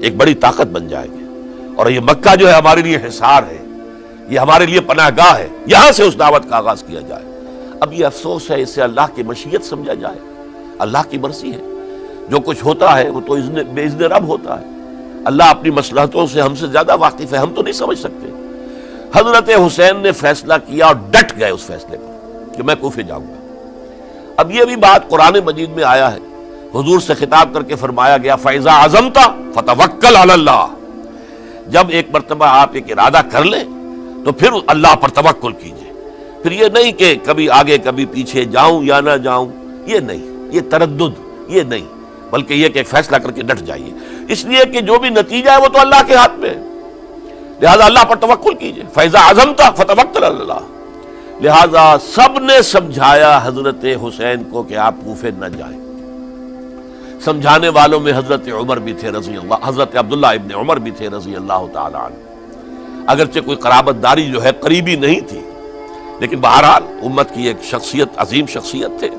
ایک بڑی طاقت بن جائیں گے. اور یہ مکہ جو ہے ہمارے لیے حصار ہے، یہ ہمارے لیے پناہ گاہ ہے، یہاں سے اس دعوت کا آغاز کیا جائے. اب یہ افسوس ہے اسے اللہ کی مشیت سمجھا جائے، اللہ کی مرضی ہے. جو کچھ ہوتا ہے وہ تو بے اذن رب ہوتا ہے. اللہ اپنی مصلحتوں سے ہم سے زیادہ واقف ہے، ہم تو نہیں سمجھ سکتے. حضرت حسین نے فیصلہ کیا اور ڈٹ گئے اس فیصلے پر کہ میں کوفے جاؤں گا. اب یہ بھی بات قرآن مجید میں آیا ہے، حضور سے خطاب کر کے فرمایا گیا فَإِذَا عَزَمْتَ فَتَوَكَّلْ عَلَى اللَّهِ. جب ایک مرتبہ آپ ایک ارادہ کر لیں تو پھر اللہ پر توکل کیجئے. پھر یہ نہیں کہ کبھی آگے کبھی پیچھے جاؤں یا نہ جاؤں، یہ نہیں، یہ تردد یہ نہیں، بلکہ یہ کہ ایک فیصلہ کر کے ڈٹ جائیے، اس لیے کہ جو بھی نتیجہ ہے وہ تو اللہ کے ہاتھ میں ہے. لہذا اللہ پر توکل کیجئے. فَإِذَا عَزَمْتَ فَتَوَكَّلْ عَلَى اللَّهِ. لہذا سب نے سمجھایا حضرت حسین کو کہ آپ کوفے نہ جائیں. سمجھانے والوں میں حضرت عمر بھی تھے رضی اللہ، حضرت عبداللہ ابن عمر بھی تھے رضی اللہ تعالی عنہ. اگرچہ کوئی قرابت داری جو ہے قریبی نہیں تھی، لیکن بہرحال امت کی ایک شخصیت، عظیم شخصیت تھے.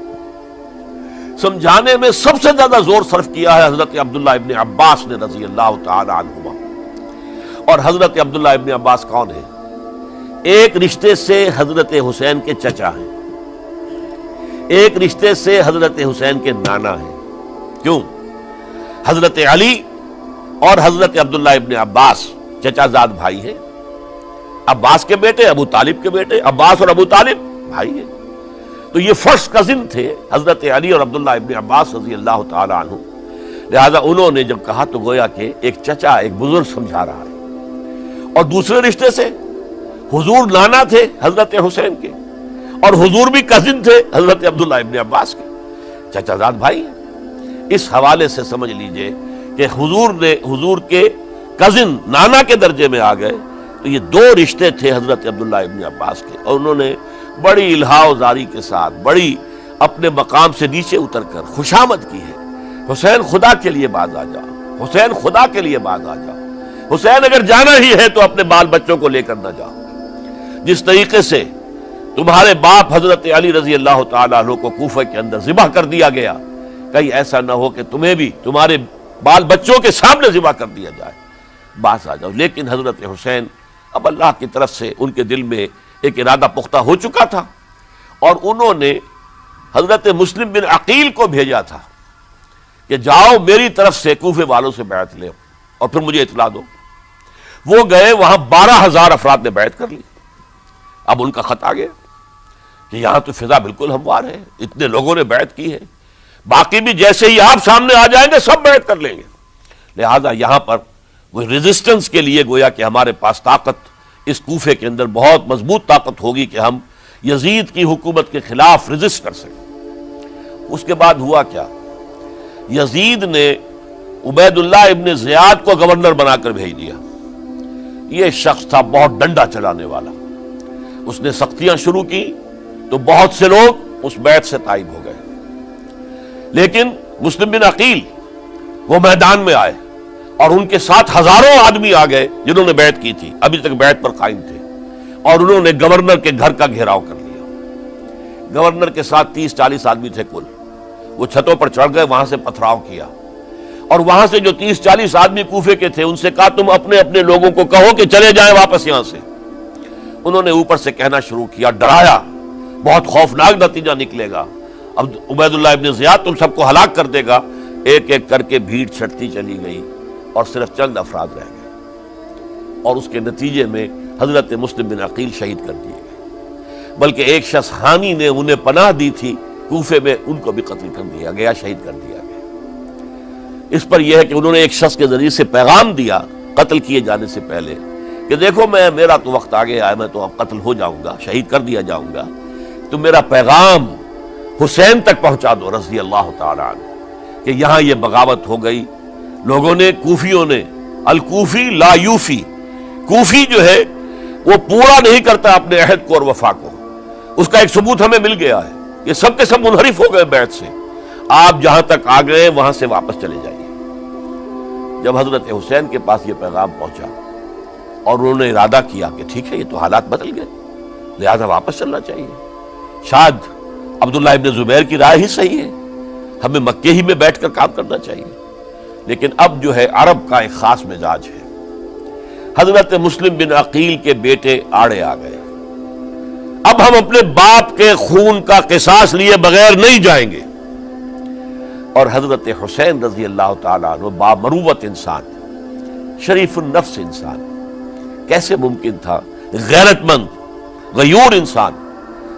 سمجھانے میں سب سے زیادہ زور صرف کیا ہے حضرت عبداللہ ابن عباس نے رضی اللہ تعالی عنہما. اور حضرت عبداللہ ابن عباس کون ہیں؟ ایک رشتے سے حضرت حسین کے چچا ہیں، ایک رشتے سے حضرت حسین کے نانا ہیں. کیوں؟ حضرت علی اور حضرت عبداللہ ابن عباس چچا زاد بھائی ہیں. عباس کے بیٹے، ابو طالب کے بیٹے، عباس اور ابو طالب بھائی ہیں. تو یہ فرسٹ کزن تھے حضرت علی اور عبداللہ ابن عباس رضی اللہ تعالی عنہ. لہذا انہوں نے جب کہا تو گویا کہ ایک چچا، ایک بزرگ سمجھا رہا ہے. اور دوسرے رشتے سے حضور نانا تھے حضرت حسین کے، اور حضور بھی کزن تھے حضرت عبداللہ ابن عباس کے، چچا زاد بھائی ہیں. اس حوالے سے سمجھ لیجئے کہ حضور کے کزن نانا کے درجے میں آ گئے. تو یہ دو رشتے تھے حضرت عبداللہ ابن عباس کے، اور انہوں نے بڑی الہا زاری کے ساتھ، بڑی اپنے مقام سے نیچے اتر کر خوشامد کی ہے. حسین خدا کے لیے باز آ جا، حسین خدا کے لیے باز آ جا، حسین اگر جانا ہی ہے تو اپنے بال بچوں کو لے کر نہ جا. جس طریقے سے تمہارے باپ حضرت علی رضی اللہ تعالیٰ عنہ کو کوفہ کے اندر ذبح کر دیا گیا، کہیں ایسا نہ ہو کہ تمہیں بھی تمہارے بال بچوں کے سامنے ذبح کر دیا جائے، باز آ جاؤ۔ لیکن حضرت حسین اب اللہ کی طرف سے ان کے دل میں ایک ارادہ پختہ ہو چکا تھا، اور انہوں نے حضرت مسلم بن عقیل کو بھیجا تھا کہ جاؤ میری طرف سے کوفے والوں سے بیعت لے اور پھر مجھے اطلاع دو۔ وہ گئے، وہاں 12,000 افراد نے بیعت کر لی۔ اب ان کا خط آ گیا کہ یہاں تو فضا بالکل ہموار ہے، اتنے لوگوں نے بیعت کی ہے، باقی بھی جیسے ہی آپ سامنے آ جائیں گے سب بیعت کر لیں گے، لہذا یہاں پر وہ ریزسٹنس کے لیے گویا کہ ہمارے پاس طاقت اس کوفے کے اندر بہت مضبوط طاقت ہوگی کہ ہم یزید کی حکومت کے خلاف ریزسٹ کر سکیں۔ اس کے بعد ہوا کیا؟ یزید نے عبید اللہ ابن زیاد کو گورنر بنا کر بھیج دیا۔ یہ شخص تھا بہت ڈنڈا چلانے والا، اس نے سختیاں شروع کی تو بہت سے لوگ اس بیعت سے تائب ہو گئے، لیکن مسلم بن عقیل وہ میدان میں آئے اور ان کے ساتھ ہزاروں آدمی آ گئے جنہوں نے بیعت کی تھی، ابھی تک بیعت پر قائم تھے، اور انہوں نے گورنر کے گھر کا گھیراؤ کر لیا۔ گورنر کے ساتھ 30-40 آدمی تھے کل، وہ چھتوں پر چڑھ گئے، وہاں سے پتھراؤ کیا، اور وہاں سے جو 30-40 آدمی کوفے کے تھے ان سے کہا تم اپنے اپنے لوگوں کو کہو کہ چلے جائیں واپس یہاں سے۔ انہوں نے اوپر سے کہنا شروع کیا، ڈرایا، بہت خوفناک نتیجہ نکلے گا، اب عبید اللہ ابن زیاد تم سب کو ہلاک کر دے گا۔ ایک ایک کر کے بھیڑ چھٹتی چلی گئی اور صرف چند افراد رہ گئے، اور اس کے نتیجے میں حضرت مسلم بن عقیل شہید کر دیے گئے، بلکہ ایک شخص حامی نے انہیں پناہ دی تھی کوفے میں، ان کو بھی قتل کر دیا گیا، شہید کر دیا گیا۔ اس پر یہ ہے کہ انہوں نے ایک شخص کے ذریعے سے پیغام دیا قتل کیے جانے سے پہلے کہ دیکھو میرا تو وقت آ گیا ہے، میں تو اب قتل ہو جاؤں گا، شہید کر دیا جاؤں گا، تو میرا پیغام حسین تک پہنچا دو رضی اللہ تعالی عنہ کہ یہاں یہ بغاوت ہو گئی۔ لوگوں نے، کوفیوں نے، الکوفی لا یوفی، کوفی جو ہے وہ پورا نہیں کرتا اپنے عہد کو اور وفا کو، اس کا ایک ثبوت ہمیں مل گیا ہے، یہ سب کے سب منحرف ہو گئے بیعت سے، آپ جہاں تک آ گئے وہاں سے واپس چلے جائیے۔ جب حضرت حسین کے پاس یہ پیغام پہنچا اور انہوں نے ارادہ کیا کہ ٹھیک ہے یہ تو حالات بدل گئے، لہذا واپس چلنا چاہیے، شاید عبداللہ ابن زبیر کی رائے ہی صحیح ہے، ہمیں مکے ہی میں بیٹھ کر کام کرنا چاہیے، لیکن اب جو ہے عرب کا ایک خاص مزاج ہے۔ حضرت مسلم بن عقیل کے بیٹے آڑے آ گئے، اب ہم اپنے باپ کے خون کا قصاص لیے بغیر نہیں جائیں گے، اور حضرت حسین رضی اللہ تعالیٰ عنہ بامروت انسان، شریف النفس انسان، کیسے ممکن تھا غیرت مند غیور انسان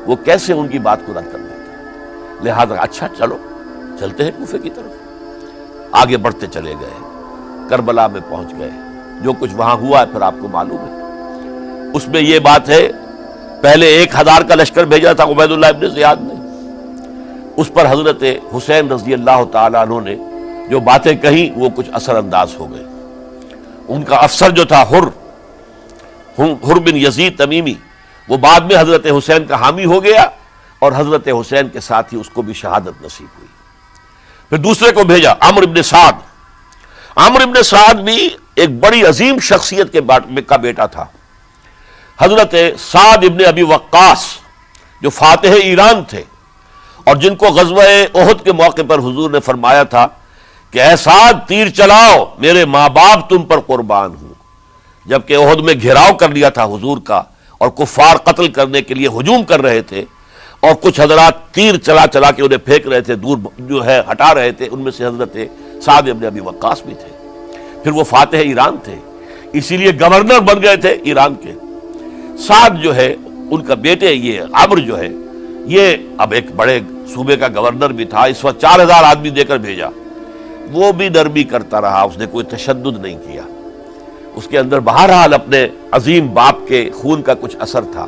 وہ کیسے ان کی بات کو رد کر دیتا؟ لہذا اچھا چلو چلتے ہیں کوفے کی طرف۔ آگے بڑھتے چلے گئے، کربلا میں پہنچ گئے، جو کچھ وہاں ہوا ہے پھر آپ کو معلوم ہے۔ اس میں یہ بات ہے پہلے 1000 کا لشکر بھیجا تھا عبید اللہ ابن زیاد نے، اس پر حضرت حسین رضی اللہ تعالیٰ عنہ نے جو باتیں کہیں وہ کچھ اثر انداز ہو گئے۔ ان کا افسر جو تھا حر بن یزید تمیمی، وہ بعد میں حضرت حسین کا حامی ہو گیا، اور حضرت حسین کے ساتھ ہی اس کو بھی شہادت نصیب ہوئی۔ پھر دوسرے کو بھیجا عمرو بن سعد۔ عمرو بن سعد بھی ایک بڑی عظیم شخصیت کا بیٹا تھا، حضرت سعد ابن ابی وقاص جو فاتح ایران تھے، اور جن کو غزوہ احد کے موقع پر حضور نے فرمایا تھا کہ اے سعد تیر چلاؤ، میرے ماں باپ تم پر قربان ہوں۔ جبکہ احد میں گھیراؤ کر لیا تھا حضور کا، اور کفار قتل کرنے کے لیے ہجوم کر رہے تھے، اور کچھ حضرات تیر چلا چلا کے انہیں پھینک رہے تھے، دور جو ہے ہٹا رہے تھے، ان میں سے حضرت سعد ابن ابی وقاص بھی تھے۔ پھر وہ فاتح ایران تھے، اسی لیے گورنر بن گئے تھے ایران کے۔ سعد جو ہے ان کا بیٹے، یہ عمرو جو ہے یہ اب ایک بڑے صوبے کا گورنر بھی تھا، اس وقت 4000 آدمی دے کر بھیجا، وہ بھی نرمی کرتا رہا، اس نے کوئی تشدد نہیں کیا، اس کے اندر بہرحال اپنے عظیم باپ کے خون کا کچھ اثر تھا۔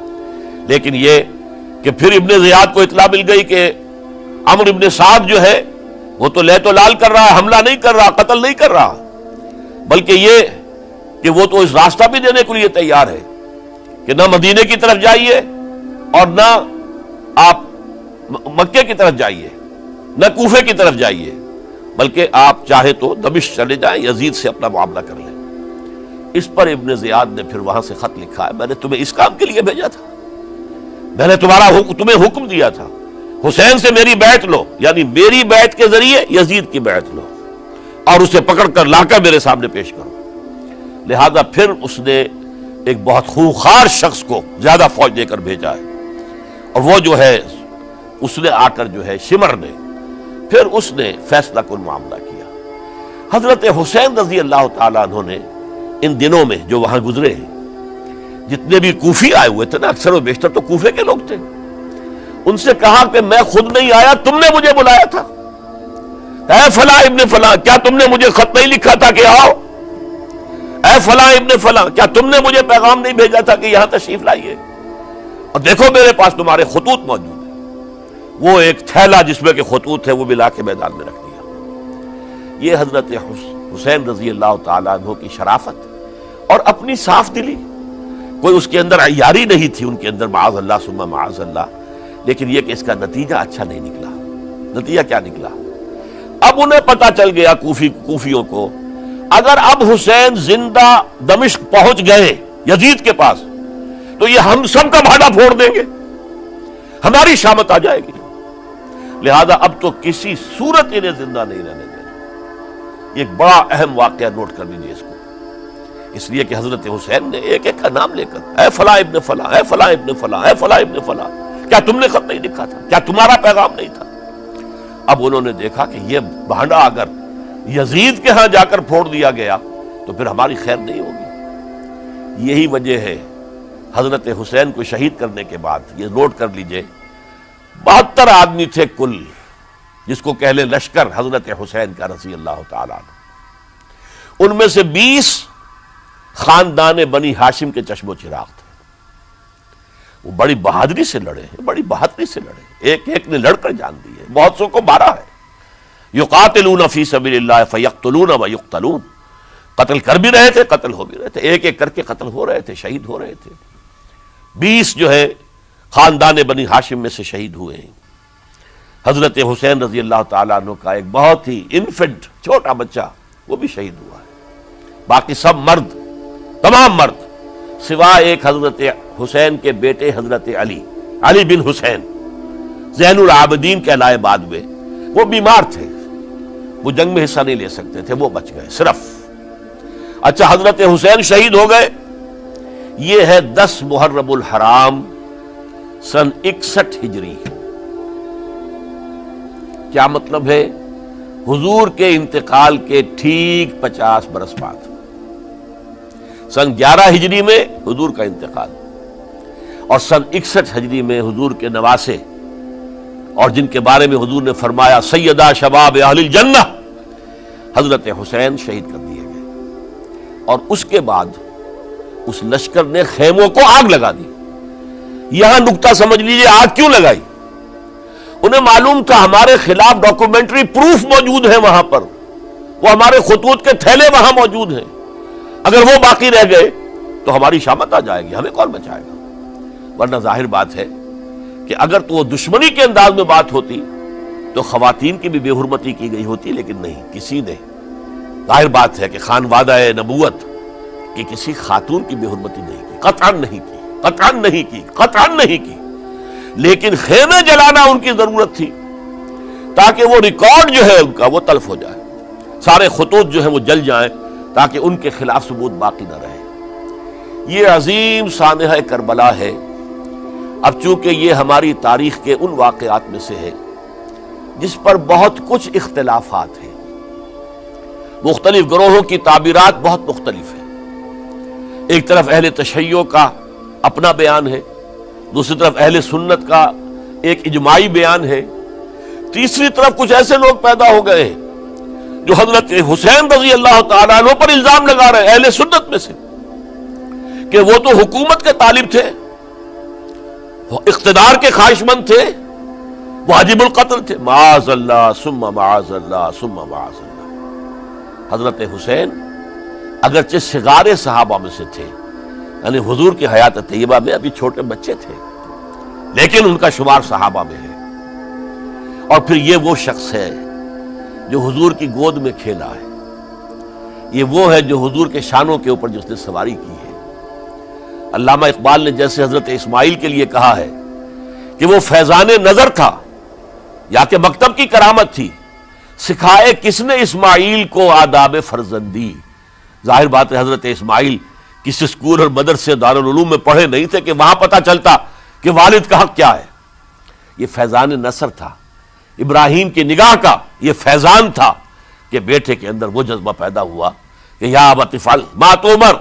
لیکن یہ کہ پھر ابن زیاد کو اطلاع مل گئی کہ عمرو ابن سعد جو ہے وہ تو لے تو لال کر رہا ہے، حملہ نہیں کر رہا، قتل نہیں کر رہا، بلکہ یہ کہ وہ تو اس راستہ بھی دینے کے لیے تیار ہے کہ نہ مدینے کی طرف جائیے اور نہ آپ مکے کی طرف جائیے، نہ کوفے کی طرف جائیے، بلکہ آپ چاہے تو دمشق چلے جائیں، یزید سے اپنا معاملہ کر لیں۔ اس پر ابن زیاد نے پھر وہاں سے خط لکھا ہے، میں نے تمہیں اس کام کے لیے بھیجا تھا، میں نے تمہیں حکم دیا تھا حسین سے میری بیعت لو، یعنی میری بیعت کے ذریعے یزید کی بیعت لو اور اسے پکڑ کر لا کر میرے سامنے پیش کرو۔ لہذا پھر اس نے ایک بہت خوںخوار شخص کو زیادہ فوج دے کر بھیجا ہے، اور وہ جو ہے اس نے آ کر جو ہے شمر نے پھر اس نے فیصلہ کن معاملہ کیا۔ حضرت حسین رضی اللہ تعالیٰ عنہ نے ان دنوں میں جو وہاں گزرے ہیں، جتنے بھی کوفی آئے ہوئے تھے نا، اکثر و بیشتر تو کوفے کے لوگ تھے، ان سے کہا کہ میں خود نہیں آیا، تم نے مجھے بلایا تھا، اے فلاں ابن فلاں کیا تم نے مجھے خط نہیں لکھا تھا کہ آؤ؟ اے فلاں ابن فلاں کیا تم نے مجھے پیغام نہیں بھیجا تھا کہ یہاں تشریف لائیے؟ اور دیکھو میرے پاس تمہارے خطوط موجود ہیں۔ وہ ایک تھیلا جس میں کہ خطوط ہے وہ بھی لا کے میدان میں رکھ دیا۔ یہ حضرت حسین رضی اللہ تعالیٰ عنہ کی شرافت اور اپنی صاف دلی، کوئی اس کے اندر عیاری نہیں تھی ان کے اندر، معاذ اللہ ثم معاذ اللہ، لیکن یہ کہ اس کا نتیجہ اچھا نہیں نکلا۔ نتیجہ کیا نکلا؟ اب انہیں پتا چل گیا کوفیوں کو، اگر اب حسین زندہ دمشق پہنچ گئے یزید کے پاس تو یہ ہم سب کا بھاڑا پھوڑ دیں گے، ہماری شامت آ جائے گی، لہذا اب تو کسی صورت انہیں زندہ نہیں رہنے دینا۔ یہ ایک بڑا اہم واقعہ نوٹ کر لیجیے اس کو، اس لیے کہ حضرت حسین نے ایک ایک کا نام لے کر اے فلاں ابن فلاں، اے فلاں ابن فلاں، اے فلاں ابن فلاں، کیا تم نے خط نہیں لکھا تھا؟ کیا تمہارا پیغام نہیں تھا؟ اب انہوں نے دیکھا کہ یہ بھانڈا اگر یزید کے ہاں جا کر پھوڑ دیا گیا تو پھر ہماری خیر نہیں ہوگی۔ یہی وجہ ہے حضرت حسین کو شہید کرنے کے بعد، یہ نوٹ کر لیجئے، 72 آدمی تھے کل، جس کو کہہ لیں لشکر حضرت حسین کا رضی اللہ تعالیٰ عنہ، ان میں سے 20 خاندان بنی ہاشم کے چشم و چراغ تھے۔ وہ بڑی بہادری سے لڑے ہیں، بڑی بہادری سے لڑے، ایک ایک نے لڑ کر جان دی ہے، بہت سو کو مارا ہے۔ یقاتلون فی سبیل اللہ فیقتلون ویقتلون، قتل کر بھی رہے تھے، قتل ہو بھی رہے تھے، ایک ایک کر کے قتل ہو رہے تھے، شہید ہو رہے تھے۔ 20 جو ہے خاندان بنی ہاشم میں سے شہید ہوئے ہیں۔ حضرت حسین رضی اللہ تعالیٰ عنہ کا ایک بہت ہی انفنٹ چھوٹا بچہ وہ بھی شہید ہوا ہے۔ باقی سب مرد، تمام مرد، سوائے ایک حضرت حسین کے بیٹے حضرت علی بن حسین زین العابدین کہلائے بعد میں، وہ بیمار تھے، وہ جنگ میں حصہ نہیں لے سکتے تھے، وہ بچ گئے صرف۔ اچھا، حضرت حسین شہید ہو گئے، یہ ہے 10 محرم الحرام سن 61 ہجری۔ کیا مطلب ہے؟ حضور کے انتقال کے ٹھیک 50 برس بعد، سن 11 ہجری میں حضور کا انتقال، اور سن 61 ہجری میں حضور کے نواسے اور جن کے بارے میں حضور نے فرمایا سیدہ شباب اہل الجنہ، حضرت حسین شہید کر دیے گئے۔ اور اس کے بعد اس لشکر نے خیموں کو آگ لگا دی۔ یہاں نکتہ سمجھ لیجیے، آگ کیوں لگائی؟ انہیں معلوم تھا ہمارے خلاف ڈاکومنٹری پروف موجود ہے وہاں پر، وہ ہمارے خطوط کے تھیلے وہاں موجود ہیں، اگر وہ باقی رہ گئے تو ہماری شامت آ جائے گی، ہمیں کون بچائے گا؟ ورنہ ظاہر بات ہے کہ اگر تو وہ دشمنی کے انداز میں بات ہوتی تو خواتین کی بھی بے حرمتی کی گئی ہوتی، لیکن نہیں، کسی نے، ظاہر بات ہے کہ خانوادہ نبوت کی کسی خاتون کی بے حرمتی نہیں کی، قطعاً نہیں کی، قطعاً نہیں کی، قطعاً نہیں کی، لیکن خیمے جلانا ان کی ضرورت تھی تاکہ وہ ریکارڈ جو ہے ان کا وہ تلف ہو جائے، سارے خطوط جو ہیں وہ جل جائیں تاکہ ان کے خلاف ثبوت باقی نہ رہے۔ یہ عظیم سانحہ کربلا ہے۔ اب چونکہ یہ ہماری تاریخ کے ان واقعات میں سے ہے جس پر بہت کچھ اختلافات ہیں، مختلف گروہوں کی تعبیرات بہت مختلف ہیں۔ ایک طرف اہل تشیع کا اپنا بیان ہے، دوسری طرف اہل سنت کا ایک اجماعی بیان ہے، تیسری طرف کچھ ایسے لوگ پیدا ہو گئے ہیں جو حضرت حسین رضی اللہ تعالیٰ عنہ پر الزام لگا رہے ہیں اہل سنت میں سے کہ وہ تو حکومت کے طالب تھے، اقتدار کے خواہشمند تھے، واجب القتل تھے۔ معاذ اللہ ثم معاذ اللہ ثم معاذ اللہ۔ حضرت حسین اگرچہ صغار صحابہ میں سے تھے، یعنی حضور کی حیات طیبہ میں ابھی چھوٹے بچے تھے، لیکن ان کا شمار صحابہ میں ہے، اور پھر یہ وہ شخص ہے جو حضور کی گود میں کھیلا ہے، یہ وہ ہے جو حضور کے شانوں کے اوپر جس نے سواری کی ہے۔ علامہ اقبال نے جیسے حضرت اسماعیل کے لیے کہا ہے کہ وہ فیضان نظر تھا یا کہ مکتب کی کرامت تھی، سکھائے کس نے اسماعیل کو آداب فرزندی۔ ظاہر بات ہے حضرت اسماعیل کسی اسکول اور مدرسے دارالعلوم میں پڑھے نہیں تھے کہ وہاں پتہ چلتا کہ والد کا حق کیا ہے۔ یہ فیضان نصر تھا، ابراہیم کی نگاہ کا یہ فیضان تھا کہ بیٹے کے اندر وہ جذبہ پیدا ہوا کہ یا ابت افعل ما تؤمر،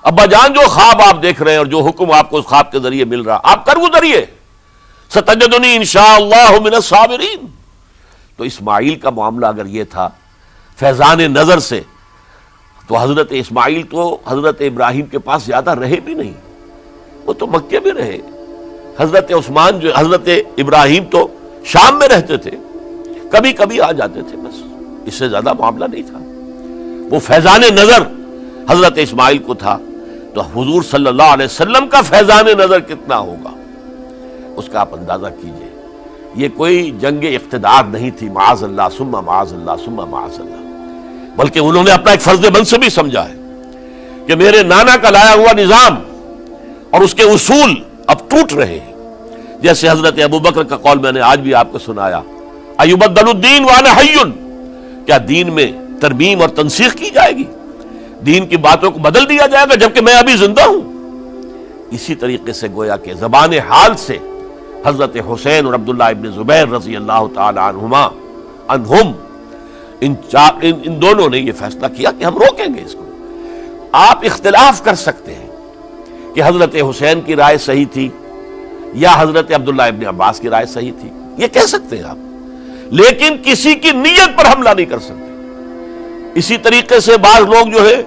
ابا جان جو خواب آپ دیکھ رہے ہیں اور جو حکم آپ کو اس خواب کے ذریعے مل رہا آپ کر گزریے، ستجدنی انشاءاللہ من الصابرین۔ تو اسماعیل کا معاملہ اگر یہ تھا فیضان نظر سے، تو حضرت اسماعیل تو حضرت ابراہیم کے پاس زیادہ رہے بھی نہیں، وہ تو مکے میں رہے۔ حضرت عثمان جو حضرت ابراہیم تو شام میں رہتے تھے، کبھی کبھی آ جاتے تھے، بس اس سے زیادہ معاملہ نہیں تھا۔ وہ فیضان نظر حضرت اسماعیل کو تھا، تو حضور صلی اللہ علیہ وسلم کا فیضان نظر کتنا ہوگا اس کا آپ اندازہ کیجئے۔ یہ کوئی جنگ اقتدار نہیں تھی، معاذ اللہ ثم معاذ اللہ ثم معاذ اللہ، بلکہ انہوں نے اپنا ایک فرض منصبی سمجھا ہے کہ میرے نانا کا لایا ہوا نظام اور اس کے اصول اب ٹوٹ رہے ہیں۔ جیسے حضرت ابوبکر کا قول میں نے آج بھی آپ کو سنایا، ایبدل الدین وانا حی، کیا دین میں ترمیم اور تنسیخ کی جائے گی، دین کی باتوں کو بدل دیا جائے گا جبکہ میں ابھی زندہ ہوں۔ اسی طریقے سے گویا کہ زبان حال سے حضرت حسین اور عبداللہ ابن زبیر رضی اللہ تعالی عنہم ان دونوں نے یہ فیصلہ کیا کہ ہم روکیں گے اس کو۔ آپ اختلاف کر سکتے ہیں کہ حضرت حسین کی رائے صحیح تھی یا حضرت عبداللہ ابن عباس کی رائے صحیح تھی، یہ کہہ سکتے ہیں آپ، لیکن کسی کی نیت پر حملہ نہیں کر سکتے۔ اسی طریقے سے بعض لوگ جو ہے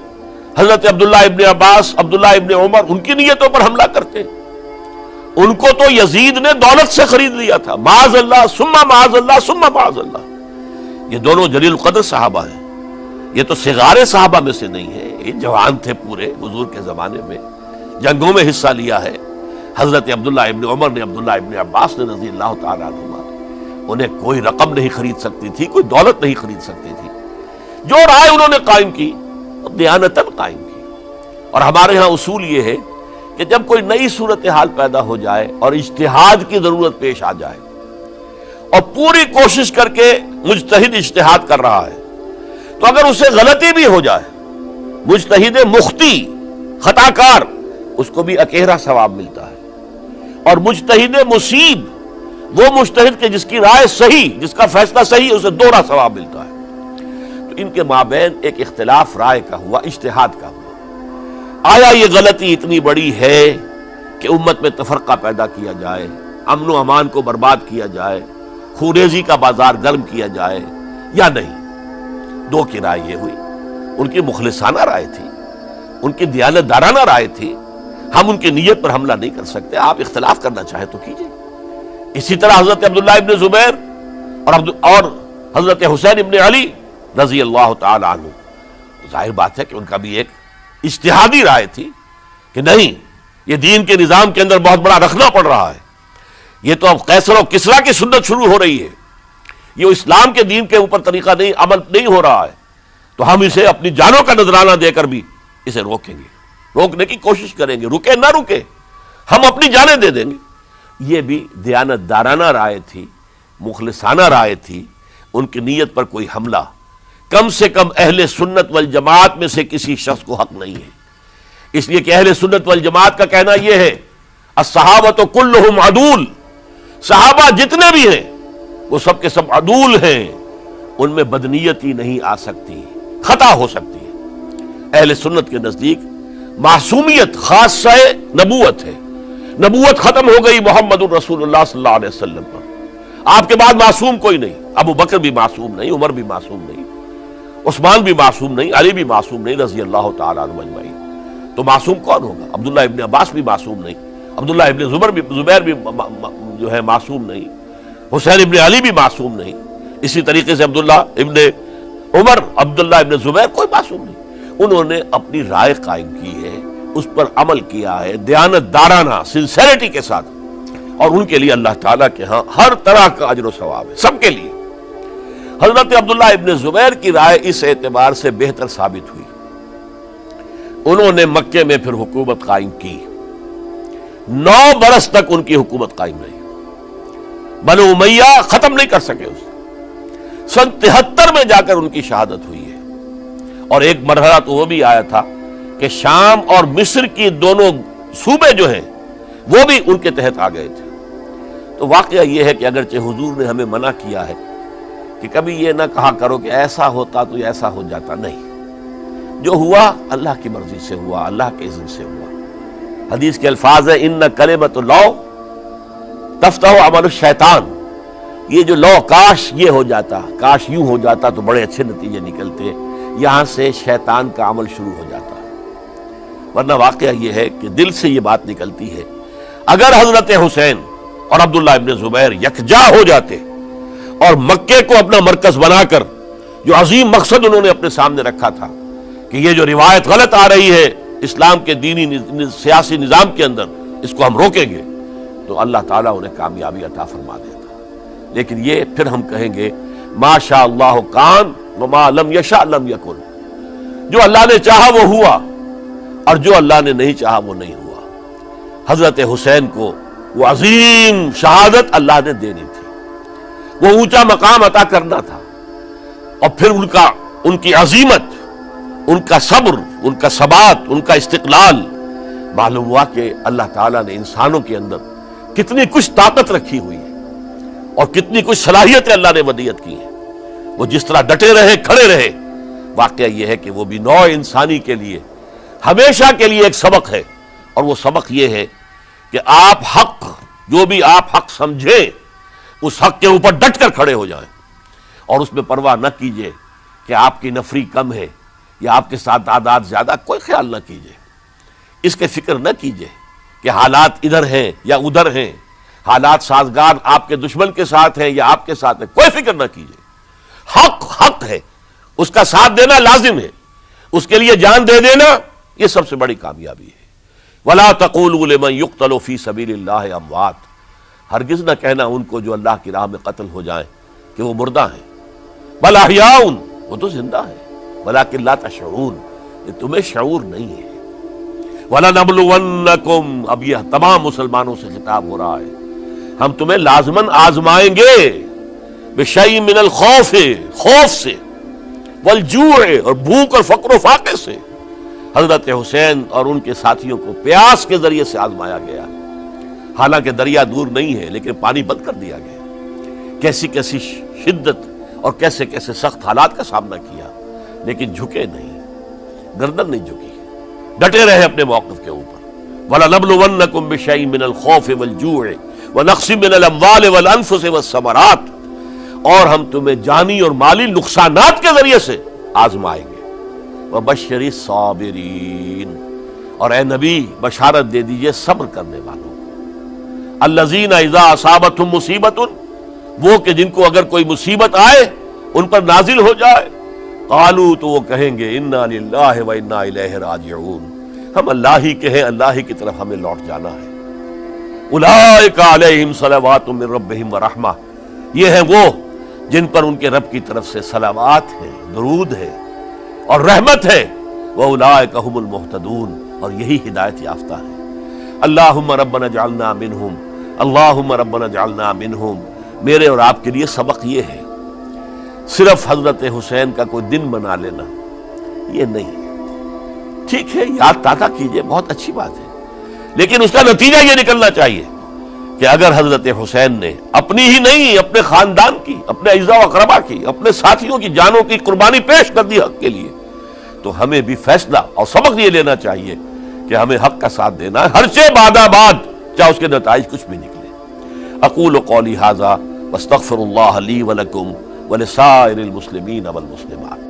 حضرت عبداللہ ابن عباس، عبداللہ ابن عمر، ان کی نیتوں پر حملہ کرتے ہیں۔ ان کو تو یزید نے دولت سے خرید لیا تھا، معاذ اللہ ثم معاذ اللہ ثم معاذ اللہ۔ یہ دونوں جلیل القدر صحابہ ہیں، یہ تو صغار صحابہ میں سے نہیں ہے، یہ جوان تھے پورے حضور کے زمانے میں، جنگوں میں حصہ لیا ہے۔ حضرت عبداللہ ابن عمر نے، عبداللہ ابن عباس نے رضی اللہ تعالیٰ عنہما، انہیں کوئی رقم نہیں خرید سکتی تھی، کوئی دولت نہیں خرید سکتی تھی۔ جو رائے انہوں نے قائم کی دیانتاً قائم کی۔ اور ہمارے ہاں اصول یہ ہے کہ جب کوئی نئی صورتحال پیدا ہو جائے اور اجتہاد کی ضرورت پیش آ جائے اور پوری کوشش کر کے مجتہد اجتہاد کر رہا ہے، تو اگر اسے غلطی بھی ہو جائے، مجتہد مخطی خطا کار، اس کو بھی اکیرا ثواب ملتا ہے، اور مجتہد مصیب وہ مجتہد کے جس کی رائے صحیح، جس کا فیصلہ صحیح، اسے دوہرا ثواب ملتا ہے۔ تو ان کے مابین ایک اختلاف رائے کا ہوا، اجتہاد کا ہوا۔ آیا یہ غلطی اتنی بڑی ہے کہ امت میں تفرقہ پیدا کیا جائے، امن و امان کو برباد کیا جائے، خوریزی کا بازار گرم کیا جائے، یا نہیں؟ دو کی رائے یہ ہوئی، ان کی مخلصانہ رائے تھی، ان کی دیانت دارانہ رائے تھی، ہم ان کی نیت پر حملہ نہیں کر سکتے، آپ اختلاف کرنا چاہیں تو کیجئے۔ اسی طرح حضرت عبداللہ ابن زبیر اور حضرت حسین ابن علی رضی اللہ تعالی عنہ، ظاہر بات ہے کہ ان کا بھی ایک اجتہادی رائے تھی کہ نہیں، یہ دین کے نظام کے اندر بہت بڑا رکھنا پڑ رہا ہے، یہ تو اب قیصر و کسریٰ کی سنت شروع ہو رہی ہے، یہ اسلام کے دین کے اوپر طریقہ نہیں، عمل نہیں ہو رہا ہے، تو ہم اسے اپنی جانوں کا نذرانہ دے کر بھی اسے روکیں گے، روکنے کی کوشش کریں گے، رکے نہ رکے ہم اپنی جانیں دے دیں گے۔ یہ بھی دیانت دارانہ رائے تھی، مخلصانہ رائے تھی، ان کی نیت پر کوئی حملہ کم سے کم اہل سنت والجماعت میں سے کسی شخص کو حق نہیں ہے۔ اس لیے کہ اہل سنت والجماعت کا کہنا یہ ہے، الصحابۃ کلہم عدول، صحابہ جتنے بھی ہیں وہ سب کے سب عدول ہیں، ان میں بدنیتی نہیں آ سکتی، خطا ہو سکتی ہے۔ اہل سنت کے نزدیک معصومیت خاصہ نبوت ہے، نبوت ختم ہو گئی محمد الرسول اللہ صلی اللہ علیہ وسلم پر، آپ کے بعد معصوم کوئی نہیں، ابو بکر بھی معصوم نہیں، عمر بھی معصوم نہیں، عثمان بھی معصوم نہیں، علی بھی معصوم نہیں رضی اللہ تعالیٰ عنہ اجمعین۔ تو معصوم کون ہوگا؟ عبداللہ ابن عباس بھی معصوم نہیں، عبداللہ ابن زبیر بھی جو ہے معصوم نہیں، حسین ابن علی بھی معصوم نہیں، اسی طریقے سے عبداللہ ابن عمر، عبداللہ ابن زبیر، کوئی معصوم نہیں۔ انہوں نے اپنی رائے قائم کی ہے، اس پر عمل کیا ہے دیانت دارانہ سنسیریٹی کے ساتھ، اور ان کے لیے اللہ تعالیٰ کے ہاں ہر طرح کا اجر و ثواب ہے، سب کے لیے۔ حضرت عبداللہ ابن زبیر کی رائے اس اعتبار سے بہتر ثابت ہوئی انہوں نے مکے میں پھر حکومت قائم کی، 9 برس تک ان کی حکومت قائم رہی، بنو امیہ ختم نہیں کر سکے اسے۔ سن 73 میں جا کر ان کی شہادت ہوئی ہے، اور ایک مرحلہ تو وہ بھی آیا تھا کہ شام اور مصر کی دونوں صوبے جو ہیں وہ بھی ان کے تحت آ گئے تھے۔ تو واقعہ یہ ہے کہ اگرچہ حضور نے ہمیں منع کیا ہے کہ کبھی یہ نہ کہا کرو کہ ایسا ہوتا تو ایسا ہو جاتا، نہیں، جو ہوا اللہ کی مرضی سے ہوا، اللہ کے اذن سے ہوا۔ حدیث کے الفاظ ہیں ان کلمۃ اللہ تفتح عمل الشیطان، یہ جو لو کاش یہ ہو جاتا، کاش یوں ہو جاتا تو بڑے اچھے نتیجے نکلتے، یہاں سے شیطان کا عمل شروع ہو جاتا۔ ورنہ واقعہ یہ ہے کہ دل سے یہ بات نکلتی ہے، اگر حضرت حسین اور عبداللہ ابن زبیر یکجا ہو جاتے اور مکے کو اپنا مرکز بنا کر جو عظیم مقصد انہوں نے اپنے سامنے رکھا تھا کہ یہ جو روایت غلط آ رہی ہے اسلام کے دینی سیاسی نظام کے اندر، اس کو ہم روکیں گے، تو اللہ تعالیٰ انہیں کامیابی عطا فرما دیتا۔ لیکن یہ پھر ہم کہیں گے ما شاء اللہ کان وما لم یشاء لم یکن، جو اللہ نے چاہا وہ ہوا، اور جو اللہ نے نہیں چاہا وہ نہیں ہوا۔ حضرت حسین کو وہ عظیم شہادت اللہ نے دینی تھی، وہ اونچا مقام عطا کرنا تھا، اور پھر ان کی عظیمت، ان کا صبر، ان کا ثبات، ان کا استقلال، معلوم ہوا کہ اللہ تعالیٰ نے انسانوں کے اندر کتنی کچھ طاقت رکھی ہوئی ہے اور کتنی کچھ صلاحیتیں اللہ نے ودیعت کی ہیں۔ وہ جس طرح ڈٹے رہے، کھڑے رہے، واقعہ یہ ہے کہ وہ بھی نوع انسانی کے لیے ہمیشہ کے لیے ایک سبق ہے، اور وہ سبق یہ ہے کہ آپ حق، جو بھی آپ حق سمجھیں اس حق کے اوپر ڈٹ کر کھڑے ہو جائیں، اور اس میں پرواہ نہ کیجئے کہ آپ کی نفری کم ہے یا آپ کے ساتھ تعداد زیادہ، کوئی خیال نہ کیجئے، اس کے فکر نہ کیجئے کہ حالات ادھر ہیں یا ادھر ہیں، حالات سازگار آپ کے دشمن کے ساتھ ہیں یا آپ کے ساتھ ہیں، کوئی فکر نہ کیجئے۔ حق حق ہے، اس کا ساتھ دینا لازم ہے، اس کے لیے جان دے دینا یہ سب سے بڑی کامیابی ہے۔ وَلَا تَقُولُوا لِمَن يُقْتَلُ فِي سَبِيلِ اللَّهِ أَمْوَاتٌ، ہرگز نہ کہنا ان کو جو اللہ کی راہ میں قتل ہو جائیں کہ وہ مردہ ہیں، بل احیاء، وہ تو زندہ ہیں، ولیکن لا تشعرون، یہ تمہیں شعور نہیں ہے۔ وَلَنَبْلُوَنَّكُمْ، اب یہ تمام مسلمانوں سے خطاب ہو رہا ہے، ہم تمہیں لازماً آزمائیں گے، بِشَيْءٍ مِّنَ الْخَوْفِ، خوف سے، وَالْجُوعِ، اور بھوک اور فقر و فاقے سے۔ حضرت حسین اور ان کے ساتھیوں کو پیاس کے ذریعے سے آزمایا گیا، حالانکہ دریا دور نہیں ہے لیکن پانی بند کر دیا گیا، کیسی کیسی شدت اور کیسے کیسے سخت حالات کا سامنا کیا، لیکن جھکے نہیں، گردن نہیں جھکی، ڈٹے رہے اپنے موقف کے اوپر۔ وَلَنَبْلُوَنَّكُمْ بِشَيْءٍ مِّنَ الْخَوْفِ وَالْجُوعِ وَنَقْصٍ مِّنَ الْأَمْوَالِ وَالْأَنفُسِ وَالثَّمَرَاتِ، اور ہم تمہیں جانی اور مالی نقصانات کے ذریعے سے آزمائیں گے۔ وَبَشِّرِ الصَّابِرِينَ، اور اے نبی بشارت دے دیجئے صبر کرنے والوں کو۔ الَّذِينَ إِذَا أَصَابَتْهُمْ مُصِيبَةٌ، وہ کہ جن کو اگر کوئی مصیبت آئے، ان پر نازل ہو جائے، قالوا، تو وہ کہیں گے اِنَّا لِلَّهِ وَإِنَّا إِلَيْهِ راجعون، ہم اللہ ہی کے ہیں، اللہ ہی کی طرف ہمیں لوٹ جانا ہے۔ أُولَئِكَ عَلَيْهِمْ صَلَوَاتٌ مِّن رَّبِّهِمْ وَرَحْمَةٌ، یہ ہیں وہ جن پر ان کے رب کی طرف سے صلوات ہے، درود ہے اور رحمت ہے۔ وَأُولَئِكَ هُمُ الْمُهْتَدُونَ، اور یہی ہدایت یافتہ ہے۔ اللہم ربنا اجعلنا منہم، اللہم ربنا اجعلنا منہم، میرے اور آپ کے لیے سبق یہ ہے، صرف حضرت حسین کا کوئی دن منا لینا یہ نہیں، ٹھیک ہے یاد تازہ کیجئے، بہت اچھی بات ہے، لیکن اس کا نتیجہ یہ نکلنا چاہیے کہ اگر حضرت حسین نے اپنی ہی نہیں، اپنے خاندان کی، اپنے اعزاء و اقربا کی، اپنے ساتھیوں کی جانوں کی قربانی پیش کر دی حق کے لیے، تو ہمیں بھی فیصلہ اور سبق یہ لینا چاہیے کہ ہمیں حق کا ساتھ دینا ہے، ہرچہ بعد چاہے اس کے نتائج کچھ بھی نکلے۔ اقول قولی ھذا واستغفر اللہ لی ولکم ولسائر المسلمین والمسلمات۔